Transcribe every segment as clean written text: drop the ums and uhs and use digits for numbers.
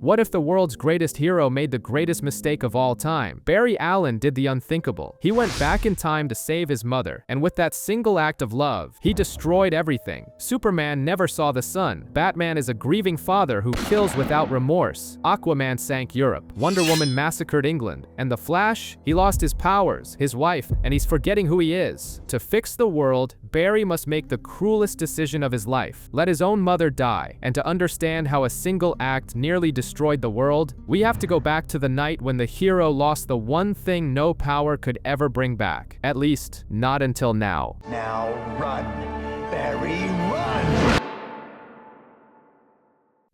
What if the world's greatest hero made the greatest mistake of all time? Barry Allen did the unthinkable. He went back in time to save his mother, and with that single act of love, he destroyed everything. Superman never saw the sun. Batman is a grieving father who kills without remorse. Aquaman sank Europe. Wonder Woman massacred England. And the Flash? He lost his powers, his wife, and he's forgetting who he is. To fix the world, Barry must make the cruelest decision of his life. Let his own mother die. And to understand how a single act nearly destroyed the world, we have to go back to the night when the hero lost the one thing no power could ever bring back. At least, not until now. Now run, Barry, run!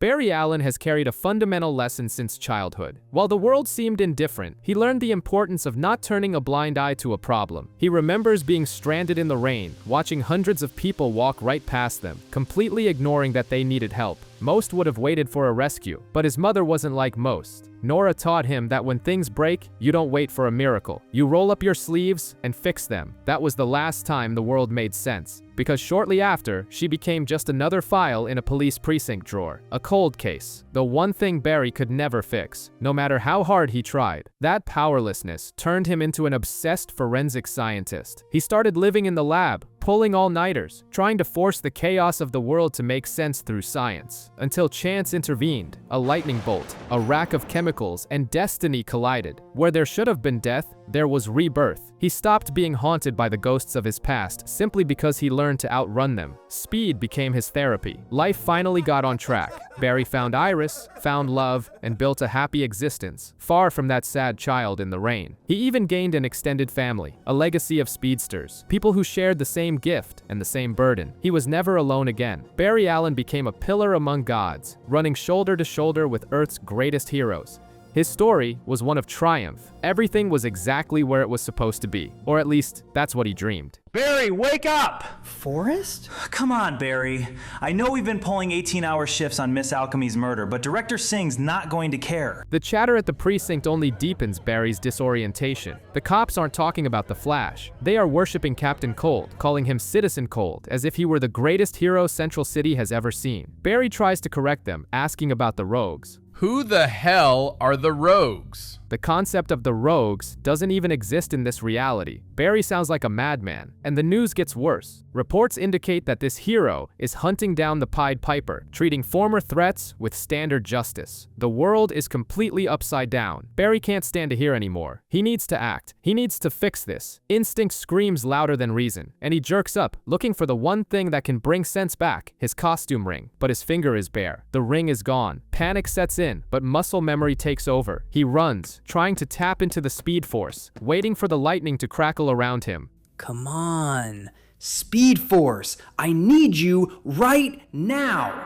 Barry Allen has carried a fundamental lesson since childhood. While the world seemed indifferent, he learned the importance of not turning a blind eye to a problem. He remembers being stranded in the rain, watching hundreds of people walk right past them, completely ignoring that they needed help. Most would have waited for a rescue, but his mother wasn't like most. Nora taught him that when things break, you don't wait for a miracle. You roll up your sleeves and fix them. That was the last time the world made sense, because shortly after, she became just another file in a police precinct drawer. A cold case, the one thing Barry could never fix, no matter how hard he tried. That powerlessness turned him into an obsessed forensic scientist. He started living in the lab, pulling all-nighters, trying to force the chaos of the world to make sense through science. Until chance intervened, a lightning bolt, a rack of chemicals, and destiny collided. Where there should have been death, there was rebirth. He stopped being haunted by the ghosts of his past simply because he learned to outrun them. Speed became his therapy. Life finally got on track. Barry found Iris, found love, and built a happy existence, far from that sad child in the rain. He even gained an extended family, a legacy of speedsters, people who shared the same gift and the same burden. He was never alone again. Barry Allen became a pillar among gods, running shoulder to shoulder with Earth's greatest heroes. His story was one of triumph. Everything was exactly where it was supposed to be, or at least that's what he dreamed. Barry, wake up! Forrest? Come on, Barry. I know we've been pulling 18-hour shifts on Miss Alchemy's murder, but Director Singh's not going to care. The chatter at the precinct only deepens Barry's disorientation. The cops aren't talking about the Flash. They are worshipping Captain Cold, calling him Citizen Cold, as if he were the greatest hero Central City has ever seen. Barry tries to correct them, asking about the rogues. Who the hell are the rogues? The concept of the rogues doesn't even exist in this reality. Barry sounds like a madman, and the news gets worse. Reports indicate that this hero is hunting down the Pied Piper, treating former threats with standard justice. The world is completely upside down. Barry can't stand to hear anymore. He needs to act. He needs to fix this. Instinct screams louder than reason, and he jerks up, looking for the one thing that can bring sense back, his costume ring. But his finger is bare. The ring is gone. Panic sets in, but muscle memory takes over. He runs, trying to tap into the speed force, waiting for the lightning to crackle around him. Come on. Speed Force, I need you right now.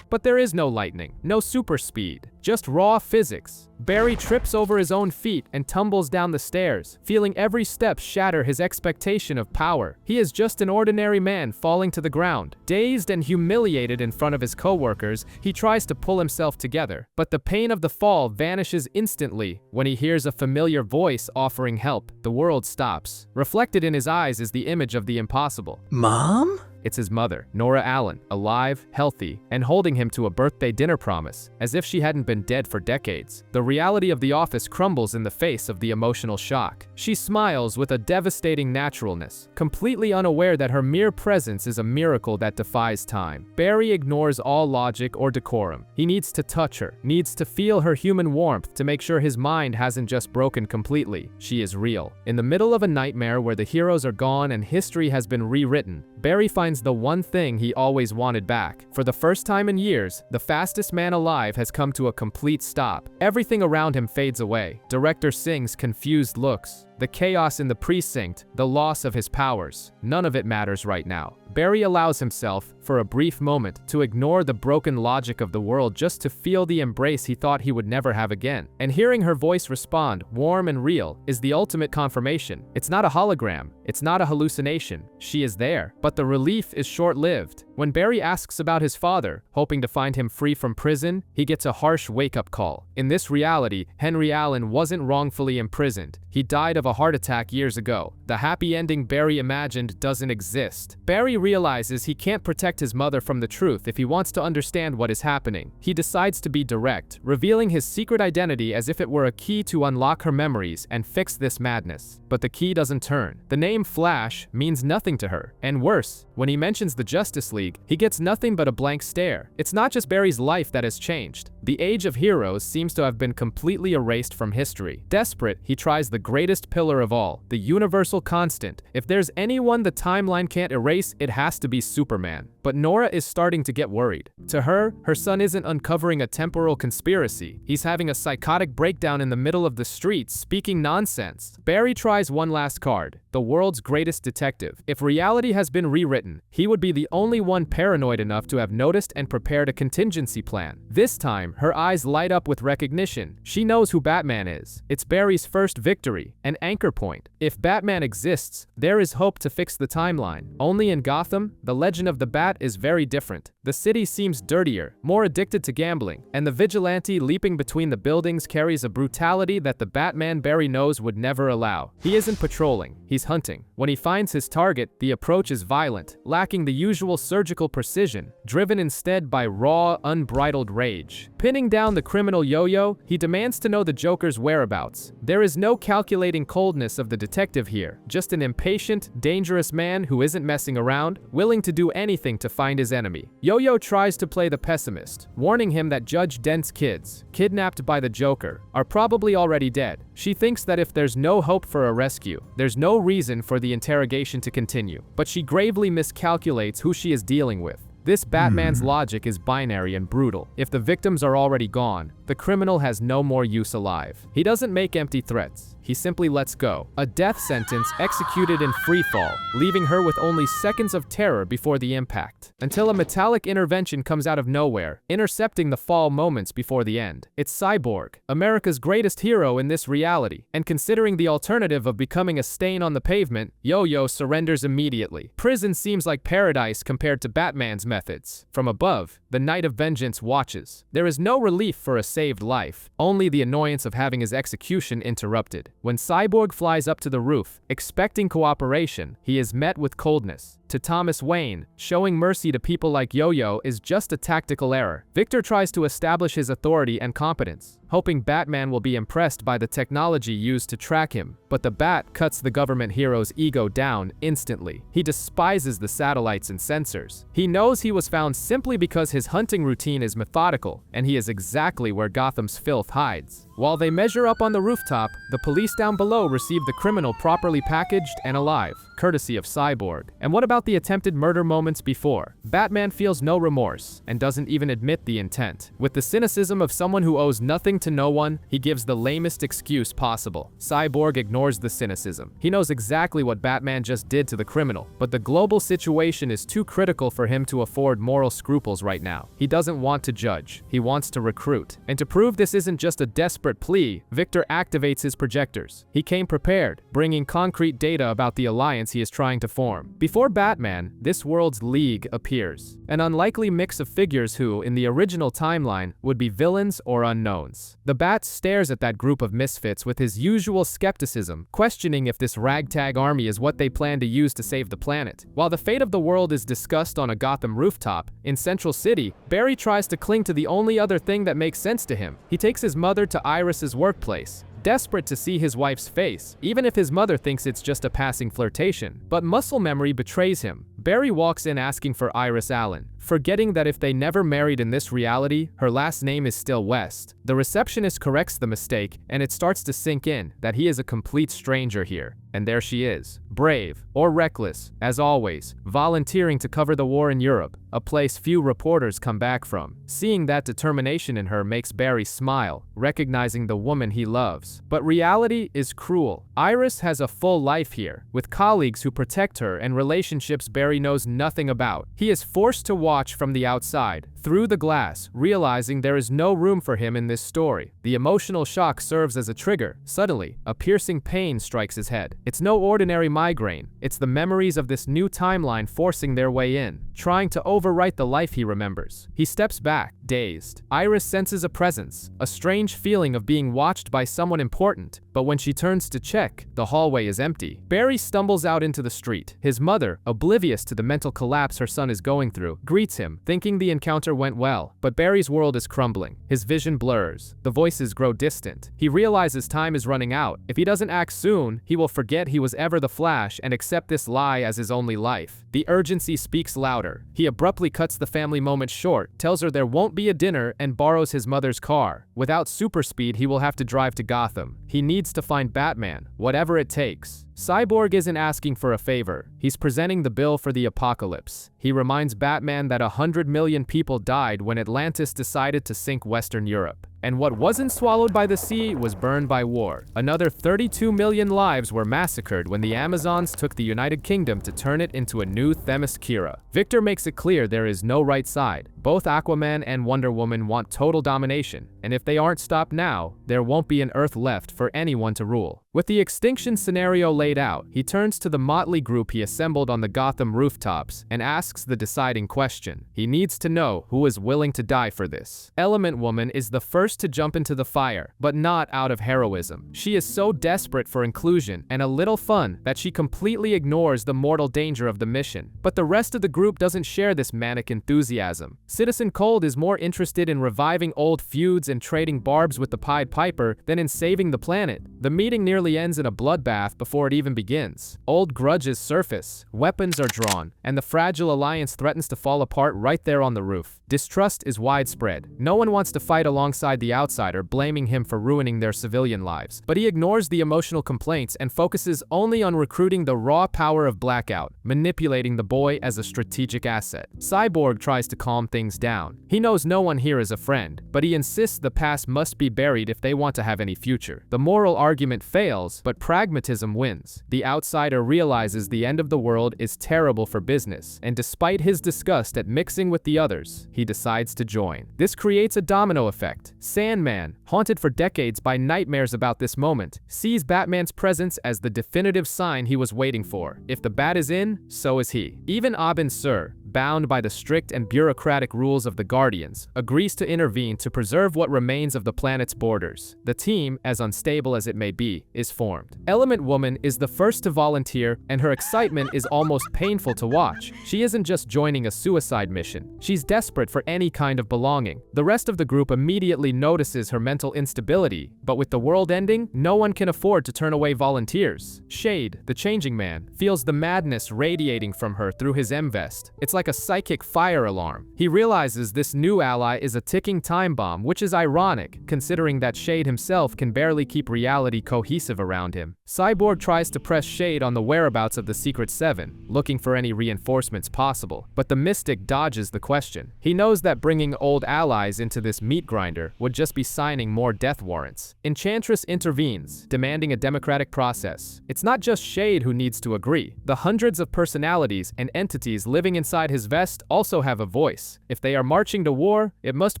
But there is no lightning, no super speed, just raw physics. Barry trips over his own feet and tumbles down the stairs, feeling every step shatter his expectation of power. He is just an ordinary man falling to the ground. Dazed and humiliated in front of his coworkers, he tries to pull himself together. But the pain of the fall vanishes instantly when he hears a familiar voice offering help. The world stops. Reflected in his eyes is the image of the impossible. Mom? It's his mother, Nora Allen, alive, healthy, and holding him to a birthday dinner promise, as if she hadn't been dead for decades. The reality of the office crumbles in the face of the emotional shock. She smiles with a devastating naturalness, completely unaware that her mere presence is a miracle that defies time. Barry ignores all logic or decorum. He needs to touch her, needs to feel her human warmth to make sure his mind hasn't just broken completely. She is real. In the middle of a nightmare where the heroes are gone and history has been rewritten, Barry finds the one thing he always wanted back. For the first time in years, the fastest man alive has come to a complete stop. Everything around him fades away. Director Singh's confused looks, the chaos in the precinct, the loss of his powers. None of it matters right now. Barry allows himself, for a brief moment, to ignore the broken logic of the world just to feel the embrace he thought he would never have again. And hearing her voice respond, warm and real, is the ultimate confirmation. It's not a hologram. It's not a hallucination. She is there. But the relief is short-lived. When Barry asks about his father, hoping to find him free from prison, he gets a harsh wake-up call. In this reality, Henry Allen wasn't wrongfully imprisoned. He died of a a heart attack years ago. The happy ending Barry imagined doesn't exist. Barry realizes he can't protect his mother from the truth if he wants to understand what is happening. He decides to be direct, revealing his secret identity as if it were a key to unlock her memories and fix this madness. But the key doesn't turn. The name Flash means nothing to her. And worse, when he mentions the Justice League, he gets nothing but a blank stare. It's not just Barry's life that has changed. The age of heroes seems to have been completely erased from history. Desperate, he tries the greatest pillar of all, the universal constant. If there's anyone the timeline can't erase, it has to be Superman. But Nora is starting to get worried. To her, her son isn't uncovering a temporal conspiracy. He's having a psychotic breakdown in the middle of the streets, speaking nonsense. Barry tries one last card, the world's greatest detective. If reality has been rewritten, he would be the only one paranoid enough to have noticed and prepared a contingency plan. This time, her eyes light up with recognition. She knows who Batman is. It's Barry's first victory, an anchor point. If Batman exists, there is hope to fix the timeline. Only in Gotham, the legend of the Bat is very different. The city seems dirtier, more addicted to gambling, and the vigilante leaping between the buildings carries a brutality that the Batman Barry knows would never allow. He isn't patrolling, he's hunting. When he finds his target, the approach is violent, lacking the usual surgical precision, driven instead by raw, unbridled rage. Pinning down the criminal Yo-Yo, he demands to know the Joker's whereabouts. There is no calculating coldness of the detective here, just an impatient, dangerous man who isn't messing around, willing to do anything to find his enemy. Yo-Yo tries to play the pessimist, warning him that Judge Dent's kids, kidnapped by the Joker, are probably already dead. She thinks that if there's no hope for a rescue, there's no reason for the interrogation to continue. But she gravely miscalculates who she is dealing with. This Batman's logic is binary and brutal. If the victims are already gone, the criminal has no more use alive. He doesn't make empty threats. He simply lets go. A death sentence executed in freefall, leaving her with only seconds of terror before the impact, until a metallic intervention comes out of nowhere, intercepting the fall moments before the end. It's Cyborg, America's greatest hero in this reality, and considering the alternative of becoming a stain on the pavement, Yo-Yo surrenders immediately. Prison seems like paradise compared to Batman's methods. From above, the Knight of Vengeance watches. There is no relief for a saved life, only the annoyance of having his execution interrupted. When Cyborg flies up to the roof, expecting cooperation, he is met with coldness. To Thomas Wayne, showing mercy to people like Yo-Yo is just a tactical error. Victor tries to establish his authority and competence, hoping Batman will be impressed by the technology used to track him. But the Bat cuts the government hero's ego down instantly. He despises the satellites and sensors. He knows he was found simply because his hunting routine is methodical, and he is exactly where Gotham's filth hides. While they measure up on the rooftop, the police down below receive the criminal properly packaged and alive, courtesy of Cyborg. And what about the attempted murder moments before? Batman feels no remorse, and doesn't even admit the intent. With the cynicism of someone who owes nothing to no one, he gives the lamest excuse possible. Cyborg ignores the cynicism. He knows exactly what Batman just did to the criminal, but the global situation is too critical for him to afford moral scruples right now. He doesn't want to judge, he wants to recruit. And to prove this isn't just a desperate plea, Victor activates his projectors. He came prepared, bringing concrete data about the alliance he is trying to form. Before Batman, this world's League appears, an unlikely mix of figures who, in the original timeline, would be villains or unknowns. The Bat stares at that group of misfits with his usual skepticism, questioning if this ragtag army is what they plan to use to save the planet. While the fate of the world is discussed on a Gotham rooftop, in Central City, Barry tries to cling to the only other thing that makes sense to him. He takes his mother to Iris's workplace, desperate to see his wife's face, even if his mother thinks it's just a passing flirtation. But muscle memory betrays him. Barry walks in asking for Iris Allen, forgetting that if they never married in this reality, her last name is still West. The receptionist corrects the mistake, and it starts to sink in that he is a complete stranger here. And there she is, brave, or reckless, as always, volunteering to cover the war in Europe, a place few reporters come back from. Seeing that determination in her makes Barry smile, recognizing the woman he loves. But reality is cruel. Iris has a full life here, with colleagues who protect her and relationships Barry knows nothing about. He is forced to watch from the outside, through the glass, realizing there is no room for him in this story. The emotional shock serves as a trigger. Suddenly, a piercing pain strikes his head. It's no ordinary migraine. It's the memories of this new timeline forcing their way in, trying to overwrite the life he remembers. He steps back, dazed. Iris senses a presence, a strange feeling of being watched by someone important, but when she turns to check, the hallway is empty. Barry stumbles out into the street. His mother, oblivious to the mental collapse her son is going through, greets him, thinking the encounter went well. But Barry's world is crumbling. His vision blurs. The voices grow distant. He realizes time is running out. If he doesn't act soon, he will forget he was ever the Flash and accept this lie as his only life. The urgency speaks louder. He abruptly cuts the family moment short, tells her there won't be a dinner, and borrows his mother's car. Without super speed, he will have to drive to Gotham. He needs to find Batman, whatever it takes. Cyborg isn't asking for a favor. He's presenting the bill for the apocalypse. He reminds Batman that 100 million people died when Atlantis decided to sink Western Europe. And what wasn't swallowed by the sea was burned by war. Another 32 million lives were massacred when the Amazons took the United Kingdom to turn it into a new Themyscira. Victor makes it clear there is no right side. Both Aquaman and Wonder Woman want total domination, and if they aren't stopped now, there won't be an Earth left for anyone to rule. With the extinction scenario laid out, he turns to the motley group he assembled on the Gotham rooftops and asks the deciding question. He needs to know who is willing to die for this. Element Woman is the first to jump into the fire, but not out of heroism. She is so desperate for inclusion and a little fun that she completely ignores the mortal danger of the mission. But the rest of the group doesn't share this manic enthusiasm. Citizen Cold is more interested in reviving old feuds and trading barbs with the Pied Piper than in saving the planet. The meeting nearly ends in a bloodbath before it even begins. Old grudges surface, weapons are drawn, and the fragile alliance threatens to fall apart right there on the roof. Distrust is widespread. No one wants to fight alongside the outsider, blaming him for ruining their civilian lives. But he ignores the emotional complaints and focuses only on recruiting the raw power of Blackout, manipulating the boy as a strategic asset. Cyborg tries to calm things down. He knows no one here is a friend, but he insists the past must be buried if they want to have any future. The moral argument fails, but pragmatism wins. The outsider realizes the end of the world is terrible for business, and despite his disgust at mixing with the others, he decides to join. This creates a domino effect. Sandman, haunted for decades by nightmares about this moment, sees Batman's presence as the definitive sign he was waiting for. If the Bat is in, so is he. Even Abin Sur, bound by the strict and bureaucratic rules of the Guardians, agrees to intervene to preserve what remains of the planet's borders. The team, as unstable as it may be, is formed. Element Woman is the first to volunteer, and her excitement is almost painful to watch. She isn't just joining a suicide mission. She's desperate for any kind of belonging. The rest of the group immediately notices her mental instability, but with the world ending, no one can afford to turn away volunteers. Shade, the changing man, feels the madness radiating from her through his M-vest. It's like a psychic fire alarm. He realizes this new ally is a ticking time bomb, which is ironic, considering that Shade himself can barely keep reality cohesive around him. Cyborg tries to press Shade on the whereabouts of the Secret Seven, looking for any reinforcements possible, but the Mystic dodges the question. He knows that bringing old allies into this meat grinder would just be signing more death warrants. Enchantress intervenes, demanding a democratic process. It's not just Shade who needs to agree. The hundreds of personalities and entities living inside his vest also have a voice. If they are marching to war, it must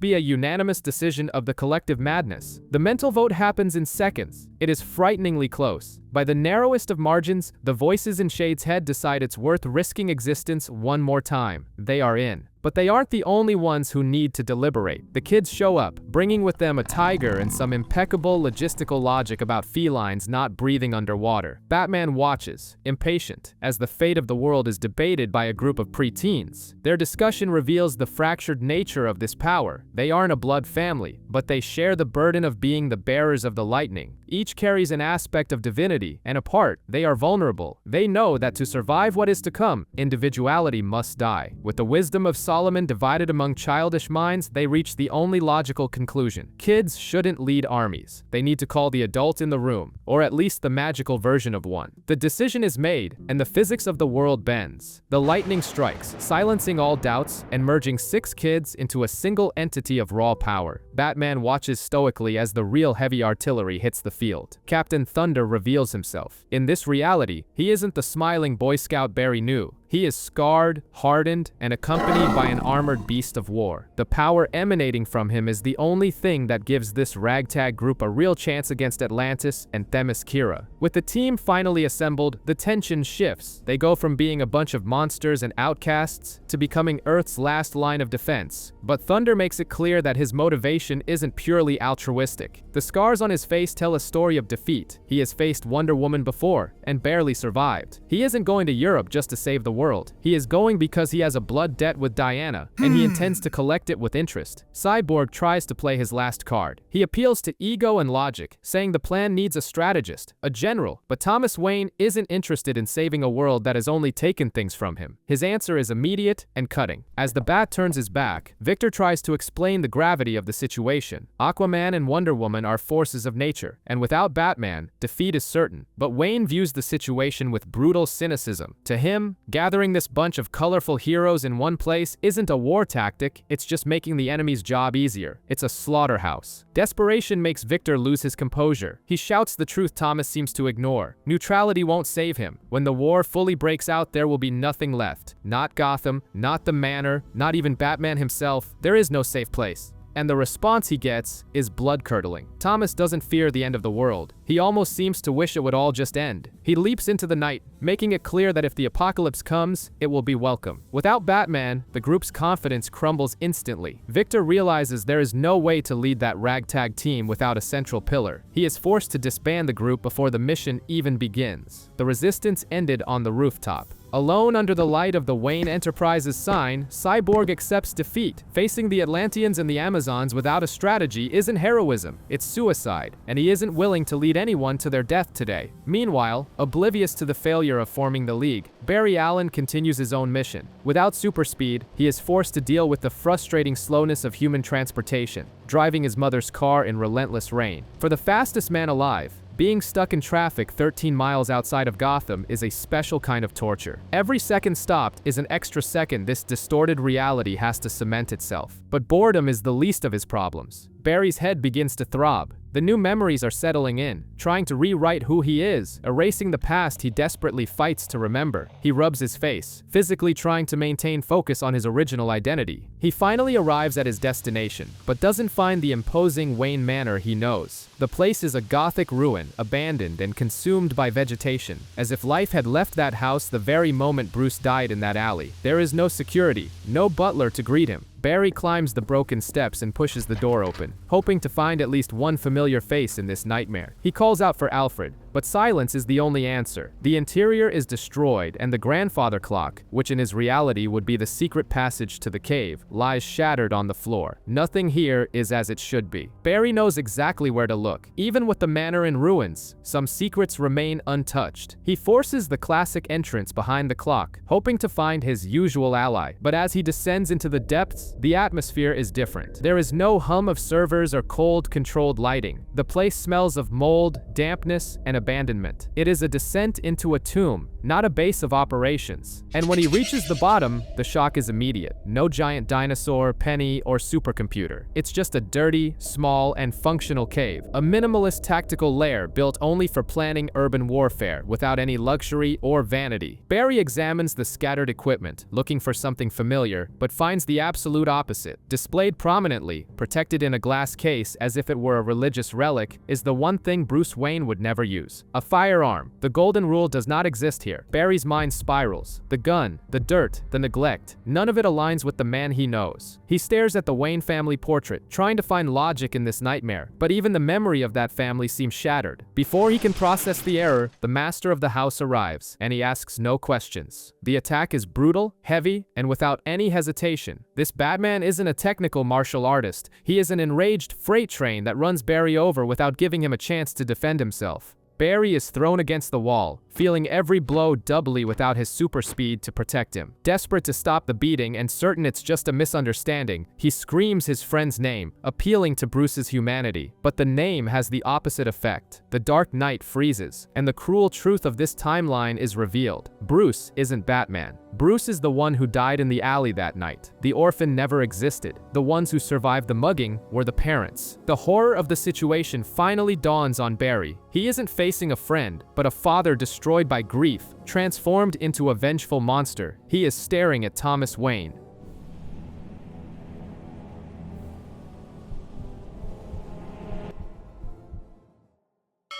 be a unanimous decision of the collective madness. The mental vote happens in seconds. It is frighteningly close. By the narrowest of margins, the voices in Shade's head decide it's worth risking existence one more time. They are in. But they aren't the only ones who need to deliberate. The kids show up, bringing with them a tiger and some impeccable logistical logic about felines not breathing underwater. Batman watches, impatient, as the fate of the world is debated by a group of preteens. Their discussion reveals the fractured nature of this power. They aren't a blood family, but they share the burden of being the bearers of the lightning. Each carries an aspect of divinity, and apart, they are vulnerable. They know that to survive what is to come, individuality must die. With the wisdom of Solomon divided among childish minds, they reach the only logical conclusion. Kids shouldn't lead armies. They need to call the adult in the room, or at least the magical version of one. The decision is made, and the physics of the world bends. The lightning strikes, silencing all doubts and merging 6 kids into a single entity of raw power. Batman watches stoically as the real heavy artillery hits the field. Captain Thunder reveals himself. In this reality, he isn't the smiling Boy Scout Barry knew. He is scarred, hardened, and accompanied by an armored beast of war. The power emanating from him is the only thing that gives this ragtag group a real chance against Atlantis and Themyscira. With the team finally assembled, the tension shifts. They go from being a bunch of monsters and outcasts to becoming Earth's last line of defense. But Thunder makes it clear that his motivation isn't purely altruistic. The scars on his face tell a story of defeat. He has faced Wonder Woman before and barely survived. He isn't going to Europe just to save the world. He is going because he has a blood debt with Diana, and he intends to collect it with interest. Cyborg tries to play his last card. He appeals to ego and logic, saying the plan needs a strategist, a general, but Thomas Wayne isn't interested in saving a world that has only taken things from him. His answer is immediate and cutting. As the Bat turns his back, Victor tries to explain the gravity of the situation. Aquaman and Wonder Woman are forces of nature, and without Batman, defeat is certain. But Wayne views the situation with brutal cynicism. To him, gathering this bunch of colorful heroes in one place isn't a war tactic, it's just making the enemy's job easier. It's a slaughterhouse. Desperation makes Victor lose his composure. He shouts the truth Thomas seems to ignore. Neutrality won't save him. When the war fully breaks out, there will be nothing left. Not Gotham, not the Manor, not even Batman himself. There is no safe place. And the response he gets is blood-curdling. Thomas doesn't fear the end of the world. He almost seems to wish it would all just end. He leaps into the night, making it clear that if the apocalypse comes, it will be welcome. Without Batman, the group's confidence crumbles instantly. Victor realizes there is no way to lead that ragtag team without a central pillar. He is forced to disband the group before the mission even begins. The resistance ended on the rooftop. Alone under the light of the Wayne Enterprises sign, Cyborg accepts defeat. Facing the Atlanteans and the Amazons without a strategy isn't heroism, it's suicide, and he isn't willing to lead anyone to their death today. Meanwhile, oblivious to the failure of forming the League, Barry Allen continues his own mission. Without super speed, he is forced to deal with the frustrating slowness of human transportation, driving his mother's car in relentless rain. For the fastest man alive, being stuck in traffic 13 miles outside of Gotham is a special kind of torture. Every second stopped is an extra second this distorted reality has to cement itself. But boredom is the least of his problems. Barry's head begins to throb. The new memories are settling in, trying to rewrite who he is, erasing the past he desperately fights to remember. He rubs his face, physically trying to maintain focus on his original identity. He finally arrives at his destination, but doesn't find the imposing Wayne Manor he knows. The place is a Gothic ruin, abandoned and consumed by vegetation, as if life had left that house the very moment Bruce died in that alley. There is no security, no butler to greet him. Barry climbs the broken steps and pushes the door open, hoping to find at least one familiar face in this nightmare. He calls out for Alfred, but silence is the only answer. The interior is destroyed, and the grandfather clock, which in his reality would be the secret passage to the cave, lies shattered on the floor. Nothing here is as it should be. Barry knows exactly where to look. Even with the manor in ruins, some secrets remain untouched. He forces the classic entrance behind the clock, hoping to find his usual ally. But as he descends into the depths, the atmosphere is different. There is no hum of servers or cold, controlled lighting. The place smells of mold, dampness, and abandonment. It is a descent into a tomb, not a base of operations. And when he reaches the bottom, the shock is immediate. No giant dinosaur, penny, or supercomputer. It's just a dirty, small, and functional cave. A minimalist tactical lair built only for planning urban warfare, without any luxury or vanity. Barry examines the scattered equipment, looking for something familiar, but finds the absolute opposite. Displayed prominently, protected in a glass case as if it were a religious relic, is the one thing Bruce Wayne would never use. A firearm. The golden rule does not exist here. Barry's mind spirals. The gun, the dirt, the neglect. None of it aligns with the man he knows. He stares at the Wayne family portrait, trying to find logic in this nightmare, but even the memory of that family seems shattered. Before he can process the error, the master of the house arrives, and he asks no questions. The attack is brutal, heavy, and without any hesitation. This Batman isn't a technical martial artist. He is an enraged freight train that runs Barry over without giving him a chance to defend himself. Barry is thrown against the wall, feeling every blow doubly without his super speed to protect him. Desperate to stop the beating and certain it's just a misunderstanding, he screams his friend's name, appealing to Bruce's humanity. But the name has the opposite effect. The Dark Knight freezes, and the cruel truth of this timeline is revealed. Bruce isn't Batman. Bruce is the one who died in the alley that night. The orphan never existed. The ones who survived the mugging were the parents. The horror of the situation finally dawns on Barry. He isn't facing a friend, but a father destroyed destroyed by grief, transformed into a vengeful monster. He is staring at Thomas Wayne.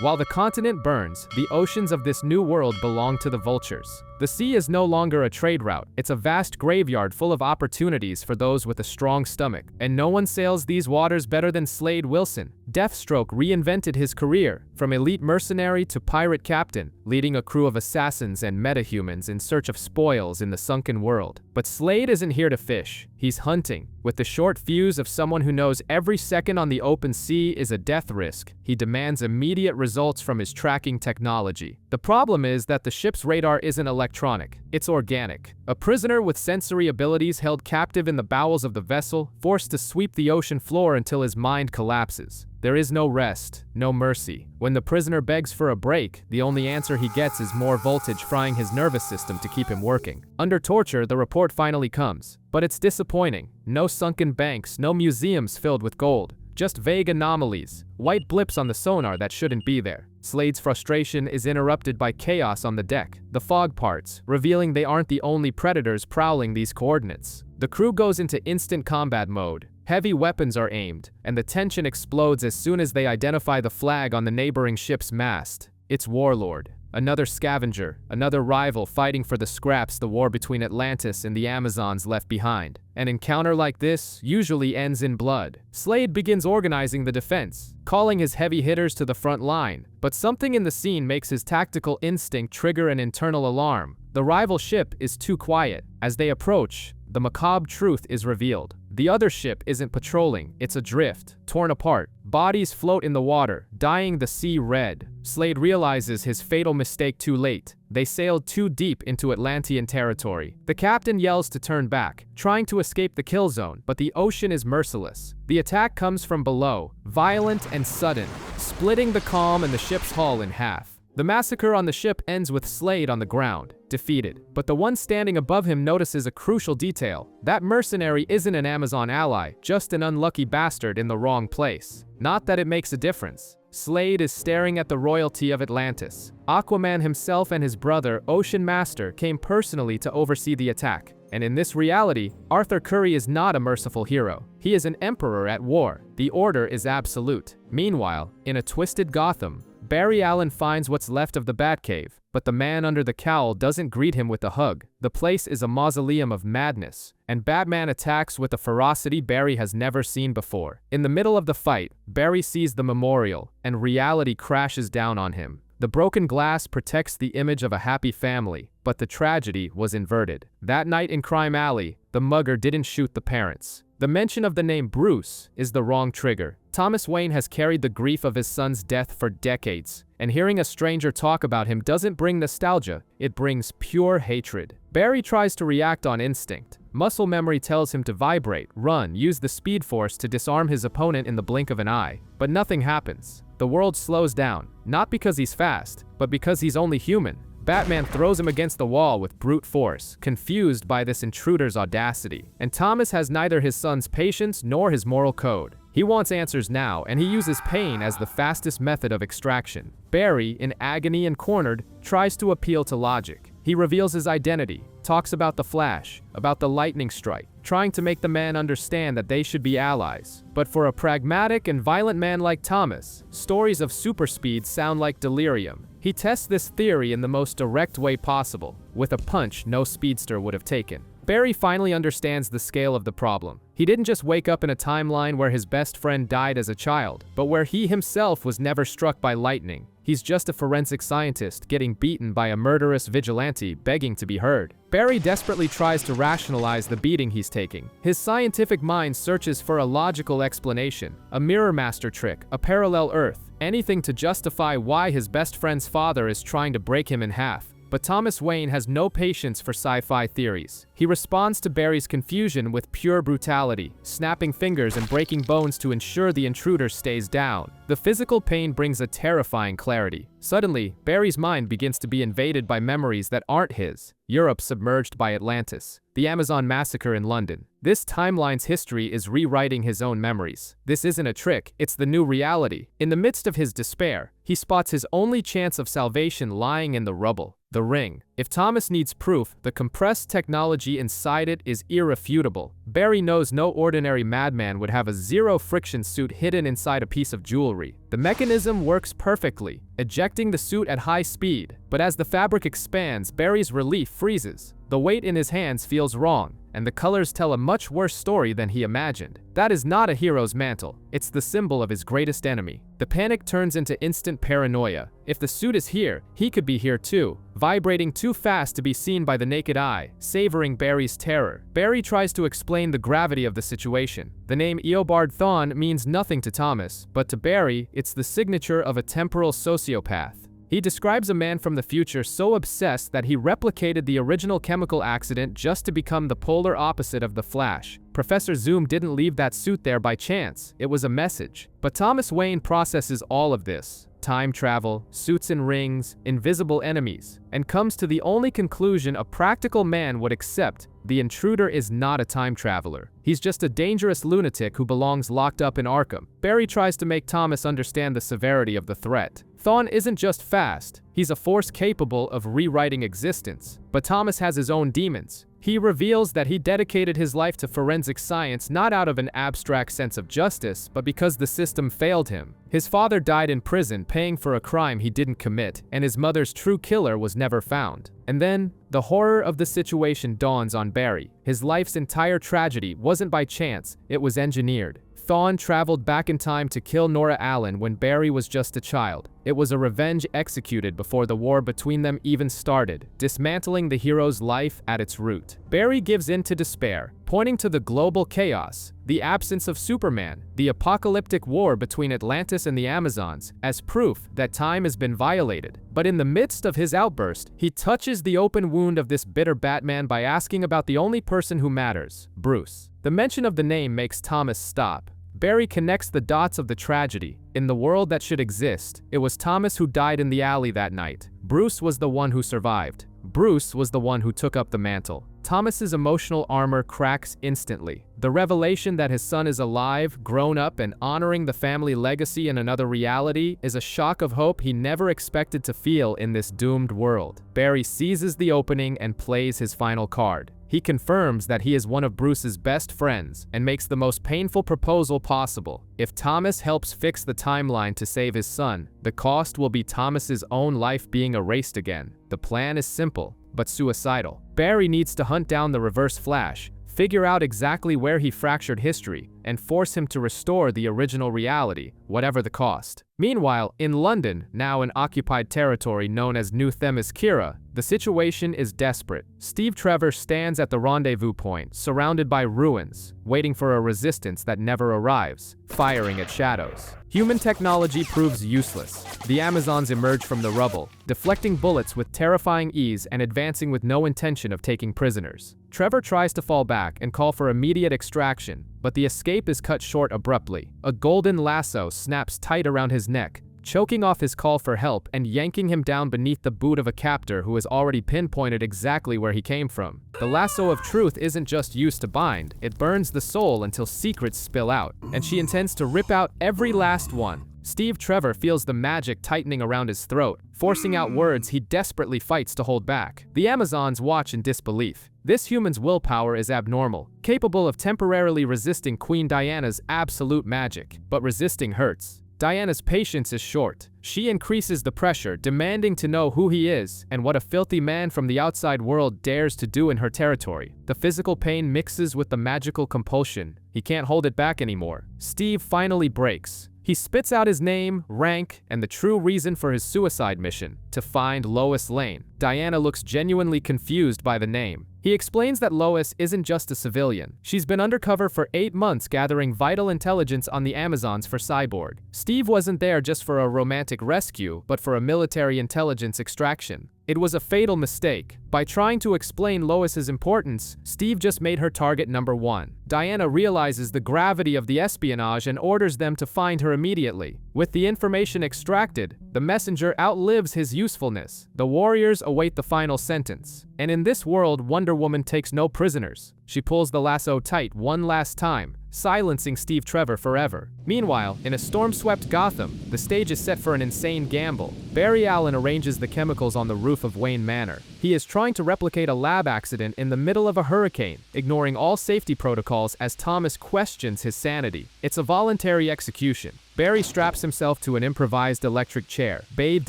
While the continent burns, the oceans of this new world belong to the vultures. The sea is no longer a trade route, it's a vast graveyard full of opportunities for those with a strong stomach. And no one sails these waters better than Slade Wilson. Deathstroke reinvented his career, from elite mercenary to pirate captain, leading a crew of assassins and metahumans in search of spoils in the sunken world. But Slade isn't here to fish, he's hunting. With the short fuse of someone who knows every second on the open sea is a death risk, he demands immediate results from his tracking technology. The problem is that the ship's radar isn't electronic, it's organic. A prisoner with sensory abilities held captive in the bowels of the vessel, forced to sweep the ocean floor until his mind collapses. There is no rest, no mercy. When the prisoner begs for a break, the only answer he gets is more voltage frying his nervous system to keep him working. Under torture, the report finally comes. But it's disappointing. No sunken banks, no museums filled with gold. Just vague anomalies, white blips on the sonar that shouldn't be there. Slade's frustration is interrupted by chaos on the deck. The fog parts, revealing they aren't the only predators prowling these coordinates. The crew goes into instant combat mode. Heavy weapons are aimed, and the tension explodes as soon as they identify the flag on the neighboring ship's mast. It's Warlord. Another scavenger, another rival fighting for the scraps the war between Atlantis and the Amazons left behind. An encounter like this usually ends in blood. Slade begins organizing the defense, calling his heavy hitters to the front line, but something in the scene makes his tactical instinct trigger an internal alarm. The rival ship is too quiet. As they approach, the macabre truth is revealed. The other ship isn't patrolling, it's adrift, torn apart. Bodies float in the water, dyeing the sea red. Slade realizes his fatal mistake too late. They sailed too deep into Atlantean territory. The captain yells to turn back, trying to escape the kill zone, but the ocean is merciless. The attack comes from below, violent and sudden, splitting the calm and the ship's hull in half. The massacre on the ship ends with Slade on the ground, defeated. But the one standing above him notices a crucial detail. That mercenary isn't an Amazon ally, just an unlucky bastard in the wrong place. Not that it makes a difference. Slade is staring at the royalty of Atlantis. Aquaman himself and his brother, Ocean Master, came personally to oversee the attack. And in this reality, Arthur Curry is not a merciful hero. He is an emperor at war. The order is absolute. Meanwhile, in a twisted Gotham, Barry Allen finds what's left of the Batcave, but the man under the cowl doesn't greet him with a hug. The place is a mausoleum of madness, and Batman attacks with a ferocity Barry has never seen before. In the middle of the fight, Barry sees the memorial, and reality crashes down on him. The broken glass protects the image of a happy family, but the tragedy was inverted. That night in Crime Alley, the mugger didn't shoot the parents. The mention of the name Bruce is the wrong trigger. Thomas Wayne has carried the grief of his son's death for decades, and hearing a stranger talk about him doesn't bring nostalgia, it brings pure hatred. Barry tries to react on instinct. Muscle memory tells him to vibrate, run, use the speed force to disarm his opponent in the blink of an eye. But nothing happens. The world slows down, not because he's fast, but because he's only human. Batman throws him against the wall with brute force, confused by this intruder's audacity. And Thomas has neither his son's patience nor his moral code. He wants answers now, and he uses pain as the fastest method of extraction. Barry, in agony and cornered, tries to appeal to logic. He reveals his identity, talks about the Flash, about the lightning strike, trying to make the man understand that they should be allies. But for a pragmatic and violent man like Thomas, stories of super speed sound like delirium. He tests this theory in the most direct way possible, with a punch no speedster would have taken. Barry finally understands the scale of the problem. He didn't just wake up in a timeline where his best friend died as a child, but where he himself was never struck by lightning. He's just a forensic scientist getting beaten by a murderous vigilante begging to be heard. Barry desperately tries to rationalize the beating he's taking. His scientific mind searches for a logical explanation, a mirror master trick, a parallel Earth, anything to justify why his best friend's father is trying to break him in half. But Thomas Wayne has no patience for sci-fi theories. He responds to Barry's confusion with pure brutality, snapping fingers and breaking bones to ensure the intruder stays down. The physical pain brings a terrifying clarity. Suddenly, Barry's mind begins to be invaded by memories that aren't his. Europe submerged by Atlantis. The Amazon massacre in London. This timeline's history is rewriting his own memories. This isn't a trick, it's the new reality. In the midst of his despair, he spots his only chance of salvation lying in the rubble. The ring. If Thomas needs proof, the compressed technology inside it is irrefutable. Barry knows no ordinary madman would have a zero-friction suit hidden inside a piece of jewelry. The mechanism works perfectly, ejecting the suit at high speed. But as the fabric expands, Barry's relief freezes. The weight in his hands feels wrong, and the colors tell a much worse story than he imagined. That is not a hero's mantle. It's the symbol of his greatest enemy. The panic turns into instant paranoia. If the suit is here, he could be here too, vibrating too fast to be seen by the naked eye, savoring Barry's terror. Barry tries to explain the gravity of the situation. The name Eobard Thawne means nothing to Thomas, but to Barry, it's the signature of a temporal sociopath. He describes a man from the future so obsessed that he replicated the original chemical accident just to become the polar opposite of the Flash. Professor Zoom didn't leave that suit there by chance, it was a message. But Thomas Wayne processes all of this. Time travel, suits and rings, invisible enemies, and comes to the only conclusion a practical man would accept: the intruder is not a time traveler. He's just a dangerous lunatic who belongs locked up in Arkham. Barry tries to make Thomas understand the severity of the threat. Thawne isn't just fast, he's a force capable of rewriting existence. But Thomas has his own demons. He reveals that he dedicated his life to forensic science not out of an abstract sense of justice, but because the system failed him. His father died in prison paying for a crime he didn't commit, and his mother's true killer was never found. And then, the horror of the situation dawns on Barry. His life's entire tragedy wasn't by chance, it was engineered. Thawne traveled back in time to kill Nora Allen when Barry was just a child. It was a revenge executed before the war between them even started, dismantling the hero's life at its root. Barry gives in to despair, pointing to the global chaos, the absence of Superman, the apocalyptic war between Atlantis and the Amazons, as proof that time has been violated. But in the midst of his outburst, he touches the open wound of this bitter Batman by asking about the only person who matters: Bruce. The mention of the name makes Thomas stop. Barry connects the dots of the tragedy. In the world that should exist, it was Thomas who died in the alley that night. Bruce was the one who survived. Bruce was the one who took up the mantle. Thomas's emotional armor cracks instantly. The revelation that his son is alive, grown up, and honoring the family legacy in another reality is a shock of hope he never expected to feel in this doomed world. Barry seizes the opening and plays his final card. He confirms that he is one of Bruce's best friends and makes the most painful proposal possible. If Thomas helps fix the timeline to save his son, the cost will be Thomas's own life being erased again. The plan is simple, but suicidal. Barry needs to hunt down the Reverse Flash, figure out exactly where he fractured history, and force him to restore the original reality, whatever the cost. Meanwhile, in London, now an occupied territory known as New Themyscira, the situation is desperate. Steve Trevor stands at the rendezvous point, surrounded by ruins, waiting for a resistance that never arrives, firing at shadows. Human technology proves useless. The Amazons emerge from the rubble, deflecting bullets with terrifying ease and advancing with no intention of taking prisoners. Trevor tries to fall back and call for immediate extraction, but the escape is cut short abruptly. A golden lasso snaps tight around his neck, choking off his call for help and yanking him down beneath the boot of a captor who has already pinpointed exactly where he came from. The lasso of truth isn't just used to bind, it burns the soul until secrets spill out, and she intends to rip out every last one. Steve Trevor feels the magic tightening around his throat, forcing out words he desperately fights to hold back. The Amazons watch in disbelief. This human's willpower is abnormal, capable of temporarily resisting Queen Diana's absolute magic, but resisting hurts. Diana's patience is short. She increases the pressure, demanding to know who he is and what a filthy man from the outside world dares to do in her territory. The physical pain mixes with the magical compulsion. He can't hold it back anymore. Steve finally breaks. He spits out his name, rank, and the true reason for his suicide mission: to find Lois Lane. Diana looks genuinely confused by the name. He explains that Lois isn't just a civilian. She's been undercover for 8 months gathering vital intelligence on the Amazons for Cyborg. Steve wasn't there just for a romantic rescue, but for a military intelligence extraction. It was a fatal mistake. By trying to explain Lois's importance, Steve just made her target number 1. Diana realizes the gravity of the espionage and orders them to find her immediately. With the information extracted, the messenger outlives his usefulness. The warriors await the final sentence. And in this world, Wonder Woman takes no prisoners. She pulls the lasso tight one last time, silencing Steve Trevor forever. Meanwhile, in a storm-swept Gotham, the stage is set for an insane gamble. Barry Allen arranges the chemicals on the roof of Wayne Manor. He is trying to replicate a lab accident in the middle of a hurricane, ignoring all safety protocols as Thomas questions his sanity. It's a voluntary execution. Barry straps himself to an improvised electric chair, bathed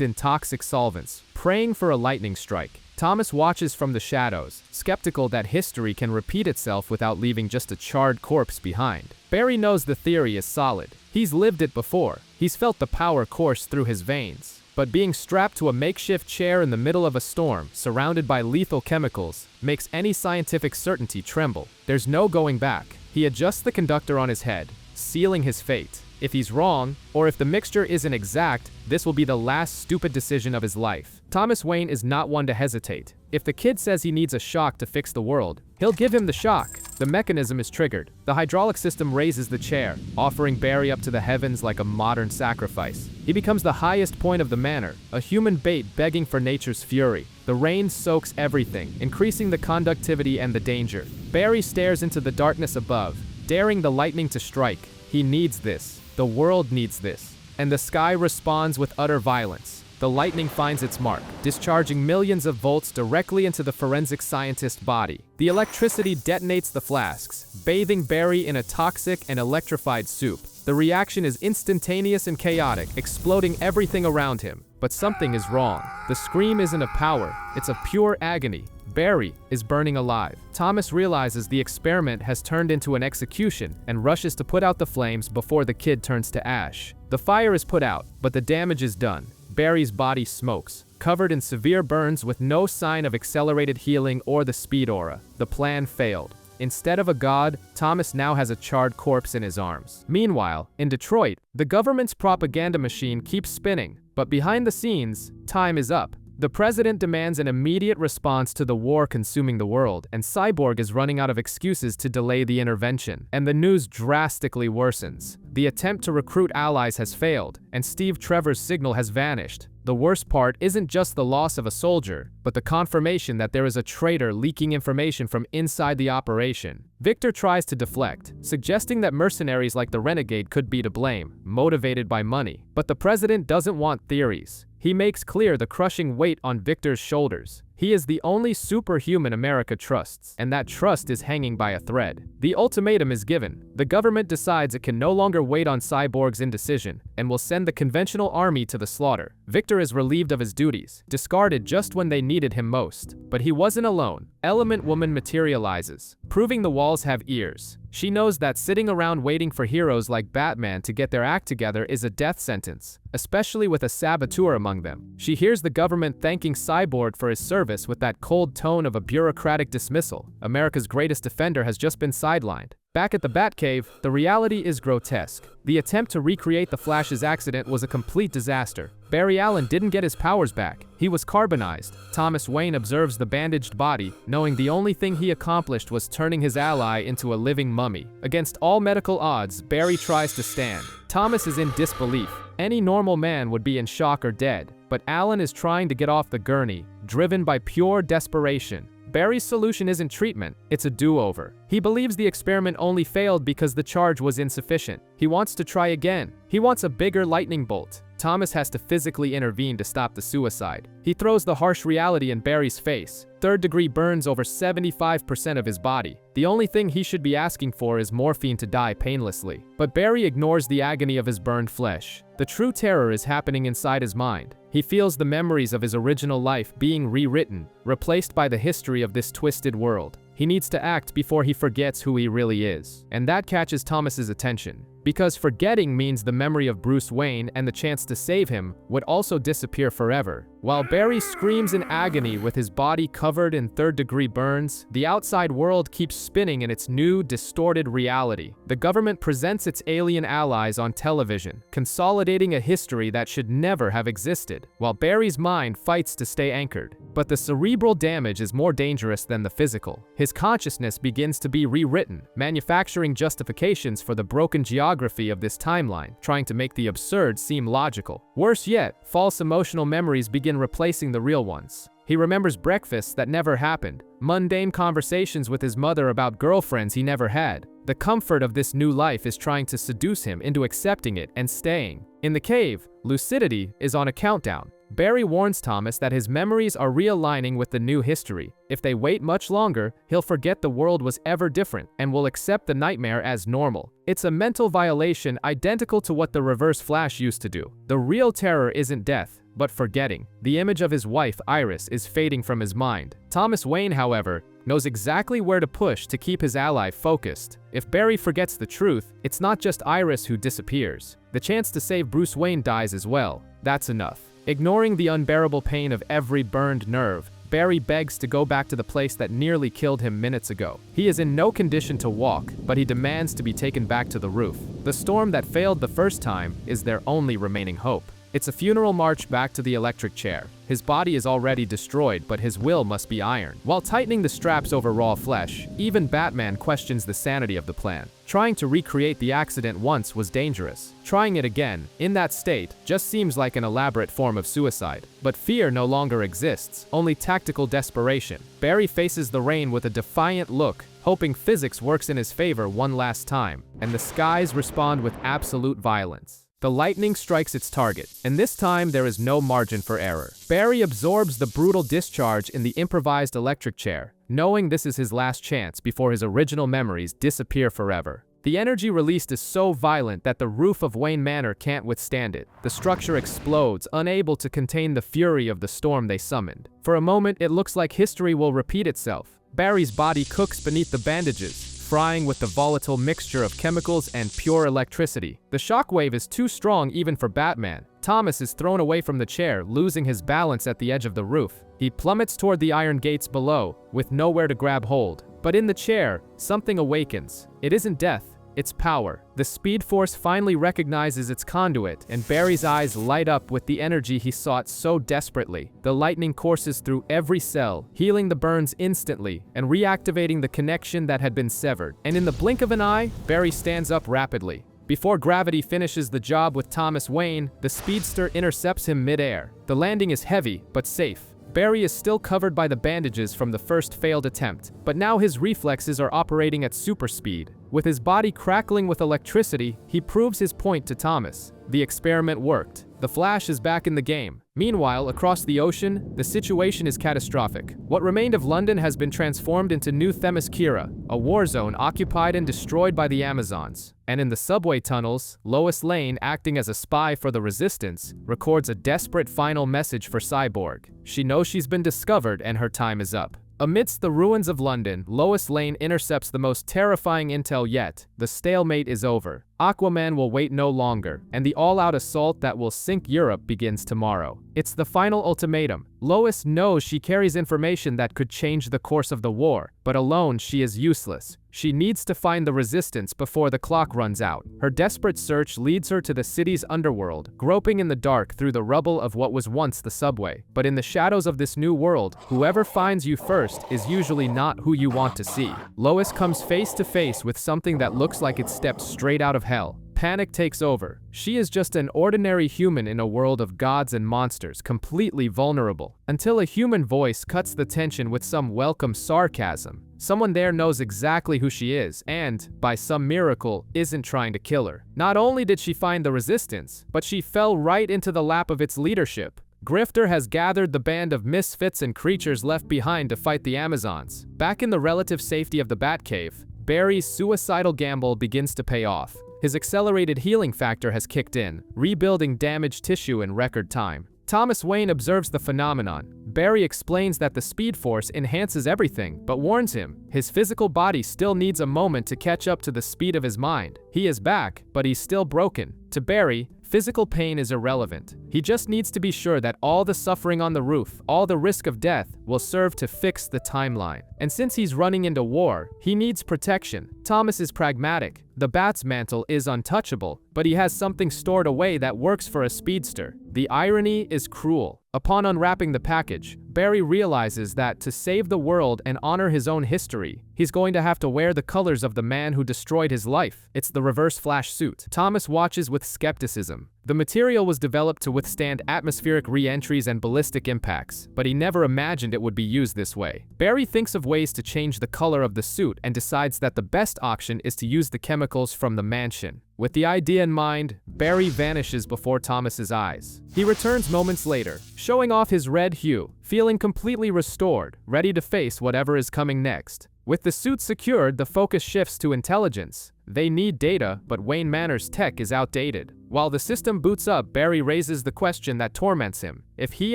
in toxic solvents, praying for a lightning strike. Thomas watches from the shadows, skeptical that history can repeat itself without leaving just a charred corpse behind. Barry knows the theory is solid. He's lived it before. He's felt the power course through his veins. But being strapped to a makeshift chair in the middle of a storm, surrounded by lethal chemicals, makes any scientific certainty tremble. There's no going back. He adjusts the conductor on his head, sealing his fate. If he's wrong, or if the mixture isn't exact, this will be the last stupid decision of his life. Thomas Wayne is not one to hesitate. If the kid says he needs a shock to fix the world, he'll give him the shock. The mechanism is triggered. The hydraulic system raises the chair, offering Barry up to the heavens like a modern sacrifice. He becomes the highest point of the manor, a human bait begging for nature's fury. The rain soaks everything, increasing the conductivity and the danger. Barry stares into the darkness above, daring the lightning to strike. He needs this. The world needs this. And the sky responds with utter violence. The lightning finds its mark, discharging millions of volts directly into the forensic scientist's body. The electricity detonates the flasks, bathing Barry in a toxic and electrified soup. The reaction is instantaneous and chaotic, exploding everything around him. But something is wrong. The scream isn't a power, it's a pure agony. Barry is burning alive. Thomas realizes the experiment has turned into an execution and rushes to put out the flames before the kid turns to ash. The fire is put out, but the damage is done. Barry's body smokes, covered in severe burns with no sign of accelerated healing or the speed aura. The plan failed. Instead of a god, Thomas now has a charred corpse in his arms. Meanwhile, in Detroit, the government's propaganda machine keeps spinning, but behind the scenes, time is up. The president demands an immediate response to the war consuming the world, and Cyborg is running out of excuses to delay the intervention. And the news drastically worsens. The attempt to recruit allies has failed, and Steve Trevor's signal has vanished. The worst part isn't just the loss of a soldier, but the confirmation that there is a traitor leaking information from inside the operation. Victor tries to deflect, suggesting that mercenaries like the Renegade could be to blame, motivated by money. But the president doesn't want theories. He makes clear the crushing weight on Victor's shoulders. He is the only superhuman America trusts, and that trust is hanging by a thread. The ultimatum is given. The government decides it can no longer wait on Cyborg's indecision, and will send the conventional army to the slaughter. Victor is relieved of his duties, discarded just when they needed him most. But he wasn't alone. Element Woman materializes, proving the walls have ears. She knows that sitting around waiting for heroes like Batman to get their act together is a death sentence, especially with a saboteur among them. She hears the government thanking Cyborg for his service with that cold tone of a bureaucratic dismissal. America's greatest defender has just been sidelined. Back at the Batcave, the reality is grotesque. The attempt to recreate the Flash's accident was a complete disaster. Barry Allen didn't get his powers back. He was carbonized. Thomas Wayne observes the bandaged body, knowing the only thing he accomplished was turning his ally into a living mummy. Against all medical odds, Barry tries to stand. Thomas is in disbelief. Any normal man would be in shock or dead, but Allen is trying to get off the gurney, driven by pure desperation. Barry's solution isn't treatment, it's a do-over. He believes the experiment only failed because the charge was insufficient. He wants to try again. He wants a bigger lightning bolt. Thomas has to physically intervene to stop the suicide. He throws the harsh reality in Barry's face. Third-degree burns over 75% of his body. The only thing he should be asking for is morphine to die painlessly. But Barry ignores the agony of his burned flesh. The true terror is happening inside his mind. He feels the memories of his original life being rewritten, replaced by the history of this twisted world. He needs to act before he forgets who he really is. And that catches Thomas's attention. because forgetting means the memory of Bruce Wayne and the chance to save him would also disappear forever. While Barry screams in agony with his body covered in third-degree burns, the outside world keeps spinning in its new, distorted reality. The government presents its alien allies on television, consolidating a history that should never have existed, while Barry's mind fights to stay anchored. But the cerebral damage is more dangerous than the physical. His consciousness begins to be rewritten, manufacturing justifications for the broken geography of this timeline, trying to make the absurd seem logical. Worse yet, false emotional memories begin replacing the real ones. He remembers breakfasts that never happened, mundane conversations with his mother about girlfriends he never had. The comfort of this new life is trying to seduce him into accepting it and staying. In the cave, lucidity is on a countdown. Barry warns Thomas that his memories are realigning with the new history. If they wait much longer, he'll forget the world was ever different and will accept the nightmare as normal. It's a mental violation identical to what the Reverse Flash used to do. The real terror isn't death, but forgetting. The image of his wife, Iris, is fading from his mind. Thomas Wayne, however, knows exactly where to push to keep his ally focused. If Barry forgets the truth, it's not just Iris who disappears. The chance to save Bruce Wayne dies as well. That's enough. Ignoring the unbearable pain of every burned nerve, Barry begs to go back to the place that nearly killed him minutes ago. He is in no condition to walk, but he demands to be taken back to the roof. The storm that failed the first time is their only remaining hope. It's a funeral march back to the electric chair. His body is already destroyed, but his will must be iron. While tightening the straps over raw flesh, even Batman questions the sanity of the plan. Trying to recreate the accident once was dangerous. Trying it again, in that state, just seems like an elaborate form of suicide. But fear no longer exists, only tactical desperation. Barry faces the rain with a defiant look, hoping physics works in his favor one last time, and the skies respond with absolute violence. The lightning strikes its target, and this time there is no margin for error. Barry absorbs the brutal discharge in the improvised electric chair, knowing this is his last chance before his original memories disappear forever. The energy released is so violent that the roof of Wayne Manor can't withstand it. The structure explodes, unable to contain the fury of the storm they summoned. For a moment, it looks like history will repeat itself. Barry's body cooks beneath the bandages, frying with the volatile mixture of chemicals and pure electricity. The shockwave is too strong even for Batman. Thomas is thrown away from the chair, losing his balance at the edge of the roof. He plummets toward the iron gates below, with nowhere to grab hold. But in the chair, something awakens. It isn't death, it's power. The Speed Force finally recognizes its conduit, and Barry's eyes light up with the energy he sought so desperately. The lightning courses through every cell, healing the burns instantly and reactivating the connection that had been severed. And in the blink of an eye, Barry stands up rapidly. Before gravity finishes the job with Thomas Wayne, the speedster intercepts him mid-air. The landing is heavy, but safe. Barry is still covered by the bandages from the first failed attempt, but now his reflexes are operating at super speed. With his body crackling with electricity, he proves his point to Thomas. The experiment worked. The Flash is back in the game. Meanwhile, across the ocean, the situation is catastrophic. What remained of London has been transformed into New Themyscira, a war zone occupied and destroyed by the Amazons. And in the subway tunnels, Lois Lane, acting as a spy for the Resistance, records a desperate final message for Cyborg. She knows she's been discovered and her time is up. Amidst the ruins of London, Lois Lane intercepts the most terrifying intel yet. The stalemate is over. Aquaman will wait no longer, and the all-out assault that will sink Europe begins tomorrow. It's the final ultimatum. Lois knows she carries information that could change the course of the war, but alone she is useless. She needs to find the Resistance before the clock runs out. Her desperate search leads her to the city's underworld, groping in the dark through the rubble of what was once the subway. But in the shadows of this new world, whoever finds you first is usually not who you want to see. Lois comes face to face with something that looks like it stepped straight out of hell. Panic takes over. She is just an ordinary human in a world of gods and monsters, completely vulnerable. Until a human voice cuts the tension with some welcome sarcasm. Someone there knows exactly who she is and, by some miracle, isn't trying to kill her. Not only did she find the Resistance, but she fell right into the lap of its leadership. Grifter has gathered the band of misfits and creatures left behind to fight the Amazons. Back in the relative safety of the Batcave, Barry's suicidal gamble begins to pay off. His accelerated healing factor has kicked in, rebuilding damaged tissue in record time. Thomas Wayne observes the phenomenon. Barry explains that the Speed Force enhances everything, but warns him his physical body still needs a moment to catch up to the speed of his mind. He is back, but he's still broken. To Barry, physical pain is irrelevant. He just needs to be sure that all the suffering on the roof, all the risk of death, will serve to fix the timeline. And since he's running into war, he needs protection. Thomas is pragmatic. The Bat's mantle is untouchable, but he has something stored away that works for a speedster. The irony is cruel. Upon unwrapping the package, Barry realizes that to save the world and honor his own history, he's going to have to wear the colors of the man who destroyed his life. It's the Reverse Flash suit. Thomas watches with skepticism. The material was developed to withstand atmospheric re-entries and ballistic impacts, but he never imagined it would be used this way. Barry thinks of ways to change the color of the suit and decides that the best option is to use the chemicals from the mansion. With the idea in mind, Barry vanishes before Thomas's eyes. He returns moments later, showing off his red hue, feeling completely restored, ready to face whatever is coming next. With the suit secured, the focus shifts to intelligence. They need data, but Wayne Manor's tech is outdated. While the system boots up, Barry raises the question that torments him. If he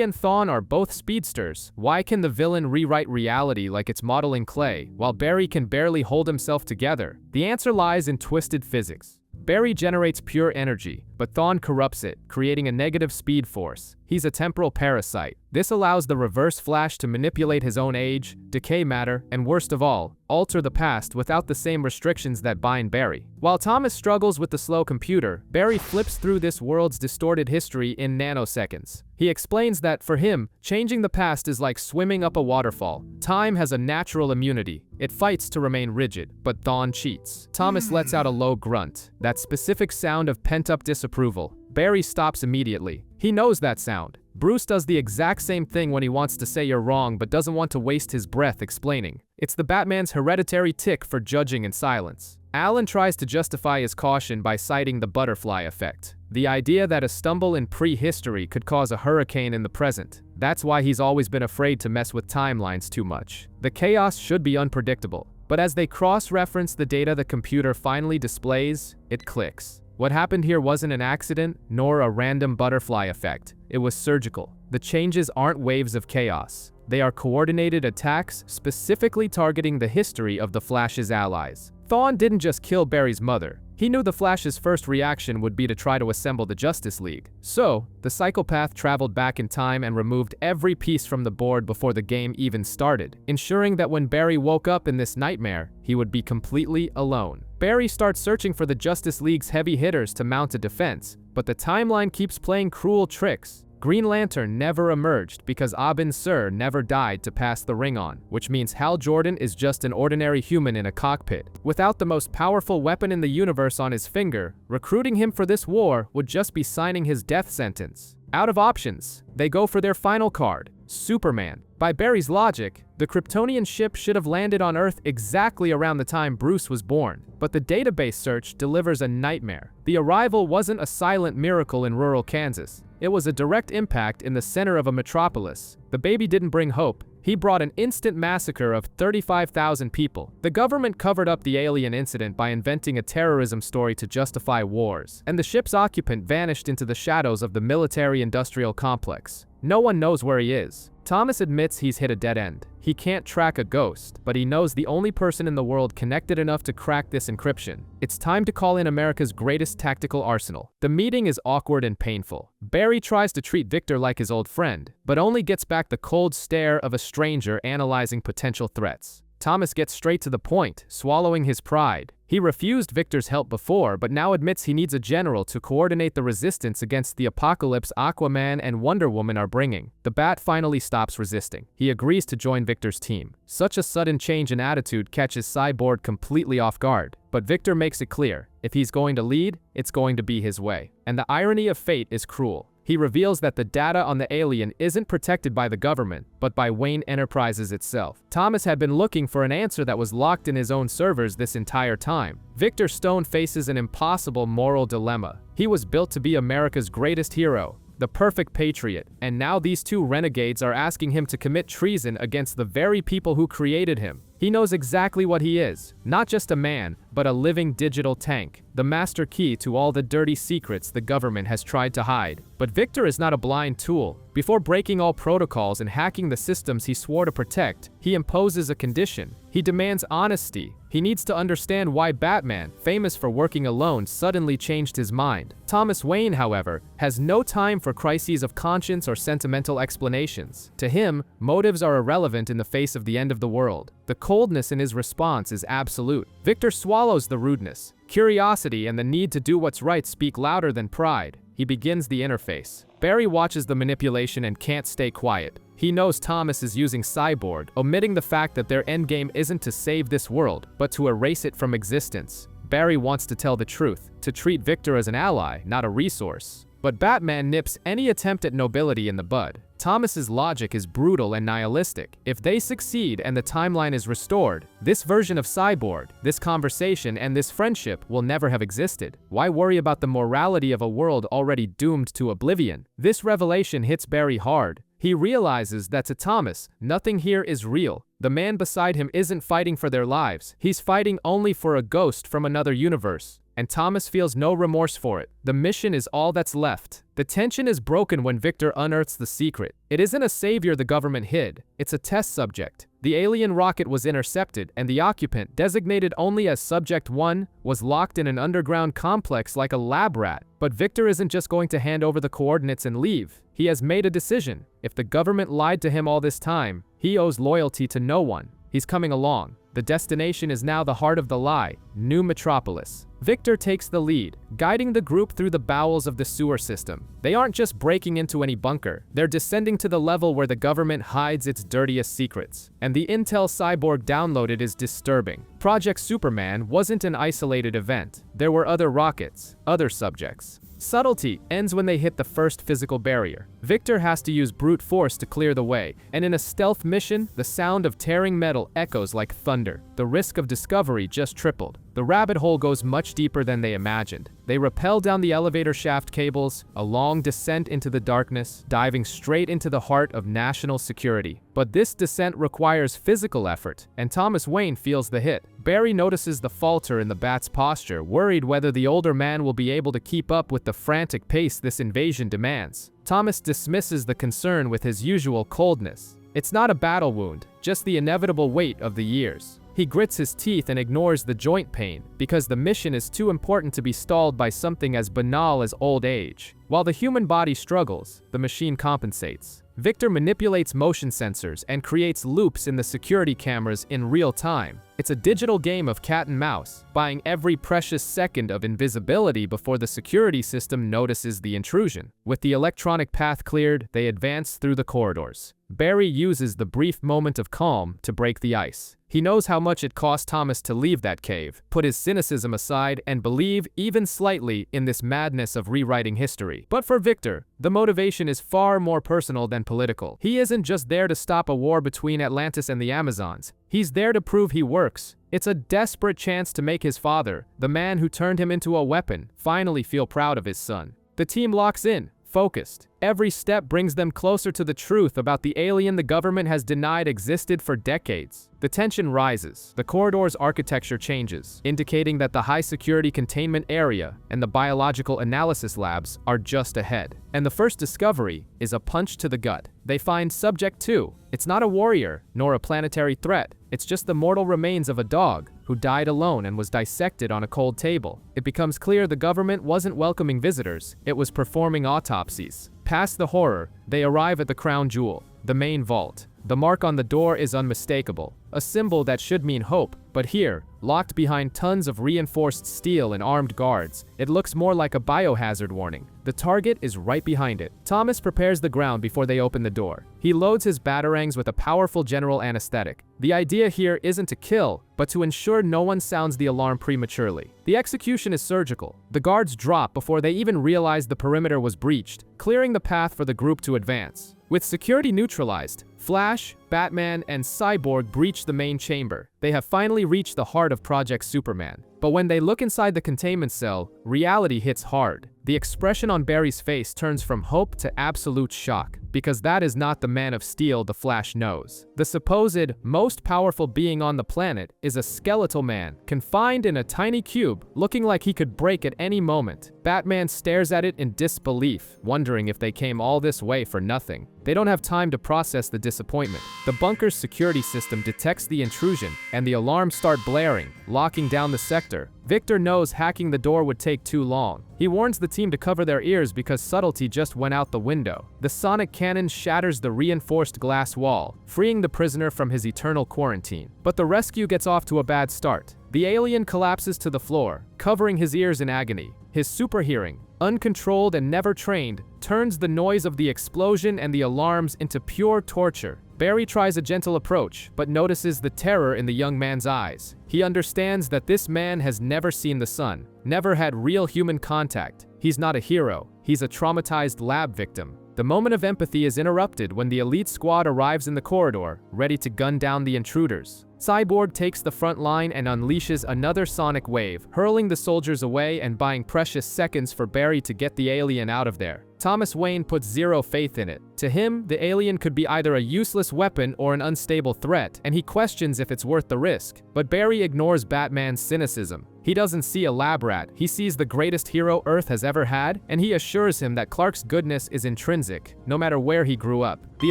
and Thawne are both speedsters, why can the villain rewrite reality like it's modeling clay, while Barry can barely hold himself together? The answer lies in twisted physics. Barry generates pure energy, but Thawne corrupts it, creating a negative speed force. He's a temporal parasite. This allows the Reverse Flash to manipulate his own age, decay matter, and worst of all, alter the past without the same restrictions that bind Barry. While Thomas struggles with the slow computer, Barry flips through this world's distorted history in nanoseconds. He explains that, for him, changing the past is like swimming up a waterfall. Time has a natural immunity. It fights to remain rigid, but Thawne cheats. Thomas lets out a low grunt, that specific sound of pent-up disapproval. Barry stops immediately. He knows that sound. Bruce does the exact same thing when he wants to say you're wrong but doesn't want to waste his breath explaining. It's the Batman's hereditary tick for judging in silence. Alan tries to justify his caution by citing the butterfly effect. The idea that a stumble in prehistory could cause a hurricane in the present. That's why he's always been afraid to mess with timelines too much. The chaos should be unpredictable. But as they cross-reference the data the computer finally displays, it clicks. What happened here wasn't an accident, nor a random butterfly effect. It was surgical. The changes aren't waves of chaos. They are coordinated attacks specifically targeting the history of the Flash's allies. Thawne didn't just kill Barry's mother. He knew the Flash's first reaction would be to try to assemble the Justice League. So, the psychopath traveled back in time and removed every piece from the board before the game even started, ensuring that when Barry woke up in this nightmare, he would be completely alone. Barry starts searching for the Justice League's heavy hitters to mount a defense, but the timeline keeps playing cruel tricks. Green Lantern never emerged because Abin Sur never died to pass the ring on, which means Hal Jordan is just an ordinary human in a cockpit. Without the most powerful weapon in the universe on his finger, recruiting him for this war would just be signing his death sentence. Out of options, they go for their final card, Superman. By Barry's logic, the Kryptonian ship should have landed on Earth exactly around the time Bruce was born, but the database search delivers a nightmare. The arrival wasn't a silent miracle in rural Kansas. It was a direct impact in the center of a metropolis. The baby didn't bring hope. He brought an instant massacre of 35,000 people. The government covered up the alien incident by inventing a terrorism story to justify wars, and the ship's occupant vanished into the shadows of the military-industrial complex. No one knows where he is. Thomas admits he's hit a dead end. He can't track a ghost, but he knows the only person in the world connected enough to crack this encryption. It's time to call in America's greatest tactical arsenal. The meeting is awkward and painful. Barry tries to treat Victor like his old friend, but only gets back the cold stare of a stranger analyzing potential threats. Thomas gets straight to the point, swallowing his pride. He refused Victor's help before, but now admits he needs a general to coordinate the resistance against the apocalypse Aquaman and Wonder Woman are bringing. The Bat finally stops resisting. He agrees to join Victor's team. Such a sudden change in attitude catches Cyborg completely off guard. But Victor makes it clear, if he's going to lead, it's going to be his way. And the irony of fate is cruel. He reveals that the data on the alien isn't protected by the government, but by Wayne Enterprises itself. Thomas had been looking for an answer that was locked in his own servers this entire time. Victor Stone faces an impossible moral dilemma. He was built to be America's greatest hero, the perfect patriot, and now these two renegades are asking him to commit treason against the very people who created him. He knows exactly what he is, not just a man, but a living digital tank, the master key to all the dirty secrets the government has tried to hide. But Victor is not a blind tool. Before breaking all protocols and hacking the systems he swore to protect, he imposes a condition. He demands honesty. He needs to understand why Batman, famous for working alone, suddenly changed his mind. Thomas Wayne, however, has no time for crises of conscience or sentimental explanations. To him, motives are irrelevant in the face of the end of the world. The coldness in his response is absolute. Victor swallows the rudeness. Curiosity and the need to do what's right speak louder than pride. He begins the interface. Barry watches the manipulation and can't stay quiet. He knows Thomas is using Cyborg, omitting the fact that their endgame isn't to save this world, but to erase it from existence. Barry wants to tell the truth, to treat Victor as an ally, not a resource. But Batman nips any attempt at nobility in the bud. Thomas's logic is brutal and nihilistic. If they succeed and the timeline is restored, this version of Cyborg, this conversation, and this friendship will never have existed. Why worry about the morality of a world already doomed to oblivion? This revelation hits Barry hard. He realizes that to Thomas, nothing here is real. The man beside him isn't fighting for their lives. He's fighting only for a ghost from another universe. And Thomas feels no remorse for it. The mission is all that's left. The tension is broken when Victor unearths the secret. It isn't a savior the government hid. It's a test subject. The alien rocket was intercepted, and the occupant, designated only as Subject 1, was locked in an underground complex like a lab rat. But Victor isn't just going to hand over the coordinates and leave. He has made a decision. If the government lied to him all this time, he owes loyalty to no one. He's coming along. The destination is now the heart of the lie, New Metropolis. Victor takes the lead, guiding the group through the bowels of the sewer system. They aren't just breaking into any bunker, they're descending to the level where the government hides its dirtiest secrets. And the intel Cyborg downloaded is disturbing. Project Superman wasn't an isolated event. There were other rockets, other subjects. Subtlety ends when they hit the first physical barrier. Victor has to use brute force to clear the way, and in a stealth mission, the sound of tearing metal echoes like thunder. The risk of discovery just tripled. The rabbit hole goes much deeper than they imagined. They rappel down the elevator shaft cables, a long descent into the darkness, diving straight into the heart of national security. But this descent requires physical effort, and Thomas Wayne feels the hit. Barry notices the falter in the Bat's posture, worried whether the older man will be able to keep up with the frantic pace this invasion demands. Thomas dismisses the concern with his usual coldness. It's not a battle wound, just the inevitable weight of the years. He grits his teeth and ignores the joint pain, because the mission is too important to be stalled by something as banal as old age. While the human body struggles, the machine compensates. Victor manipulates motion sensors and creates loops in the security cameras in real time. It's a digital game of cat and mouse, buying every precious second of invisibility before the security system notices the intrusion. With the electronic path cleared, they advance through the corridors. Barry uses the brief moment of calm to break the ice. He knows how much it cost Thomas to leave that cave, put his cynicism aside, and believe, even slightly, in this madness of rewriting history. But for Victor, the motivation is far more personal than political. He isn't just there to stop a war between Atlantis and the Amazons. He's there to prove he works. It's a desperate chance to make his father, the man who turned him into a weapon, finally feel proud of his son. The team locks in, focused. Every step brings them closer to the truth about the alien the government has denied existed for decades. The tension rises. The corridor's architecture changes, indicating that the high-security containment area and the biological analysis labs are just ahead. And the first discovery is a punch to the gut. They find Subject 2. It's not a warrior, nor a planetary threat. It's just the mortal remains of a dog who died alone and was dissected on a cold table. It becomes clear the government wasn't welcoming visitors, it was performing autopsies. Past the horror, they arrive at the crown jewel, the main vault. The mark on the door is unmistakable, a symbol that should mean hope, but here, locked behind tons of reinforced steel and armed guards, it looks more like a biohazard warning. The target is right behind it. Thomas prepares the ground before they open the door. He loads his batarangs with a powerful general anesthetic. The idea here isn't to kill, but to ensure no one sounds the alarm prematurely. The execution is surgical. The guards drop before they even realize the perimeter was breached, clearing the path for the group to advance. With security neutralized, Flash, Batman, and Cyborg breach the main chamber. They have finally reached the heart of Project Superman. But when they look inside the containment cell, reality hits hard. The expression on Barry's face turns from hope to absolute shock. because that is not the Man of Steel the Flash knows. The supposed most powerful being on the planet is a skeletal man, confined in a tiny cube, looking like he could break at any moment. Batman stares at it in disbelief, wondering if they came all this way for nothing. They don't have time to process the disappointment. The bunker's security system detects the intrusion, and the alarms start blaring, locking down the sector. Victor knows hacking the door would take too long. He warns the team to cover their ears because subtlety just went out the window. The sonic cannon shatters the reinforced glass wall, freeing the prisoner from his eternal quarantine. But the rescue gets off to a bad start. The alien collapses to the floor, covering his ears in agony. His super hearing, uncontrolled and never trained, turns the noise of the explosion and the alarms into pure torture. Barry tries a gentle approach, but notices the terror in the young man's eyes. He understands that this man has never seen the sun, never had real human contact. He's not a hero, he's a traumatized lab victim. The moment of empathy is interrupted when the elite squad arrives in the corridor, ready to gun down the intruders. Cyborg takes the front line and unleashes another sonic wave, hurling the soldiers away and buying precious seconds for Barry to get the alien out of there. Thomas Wayne puts zero faith in it. To him, the alien could be either a useless weapon or an unstable threat, and he questions if it's worth the risk. But Barry ignores Batman's cynicism. He doesn't see a lab rat, he sees the greatest hero Earth has ever had, and he assures him that Clark's goodness is intrinsic, no matter where he grew up. The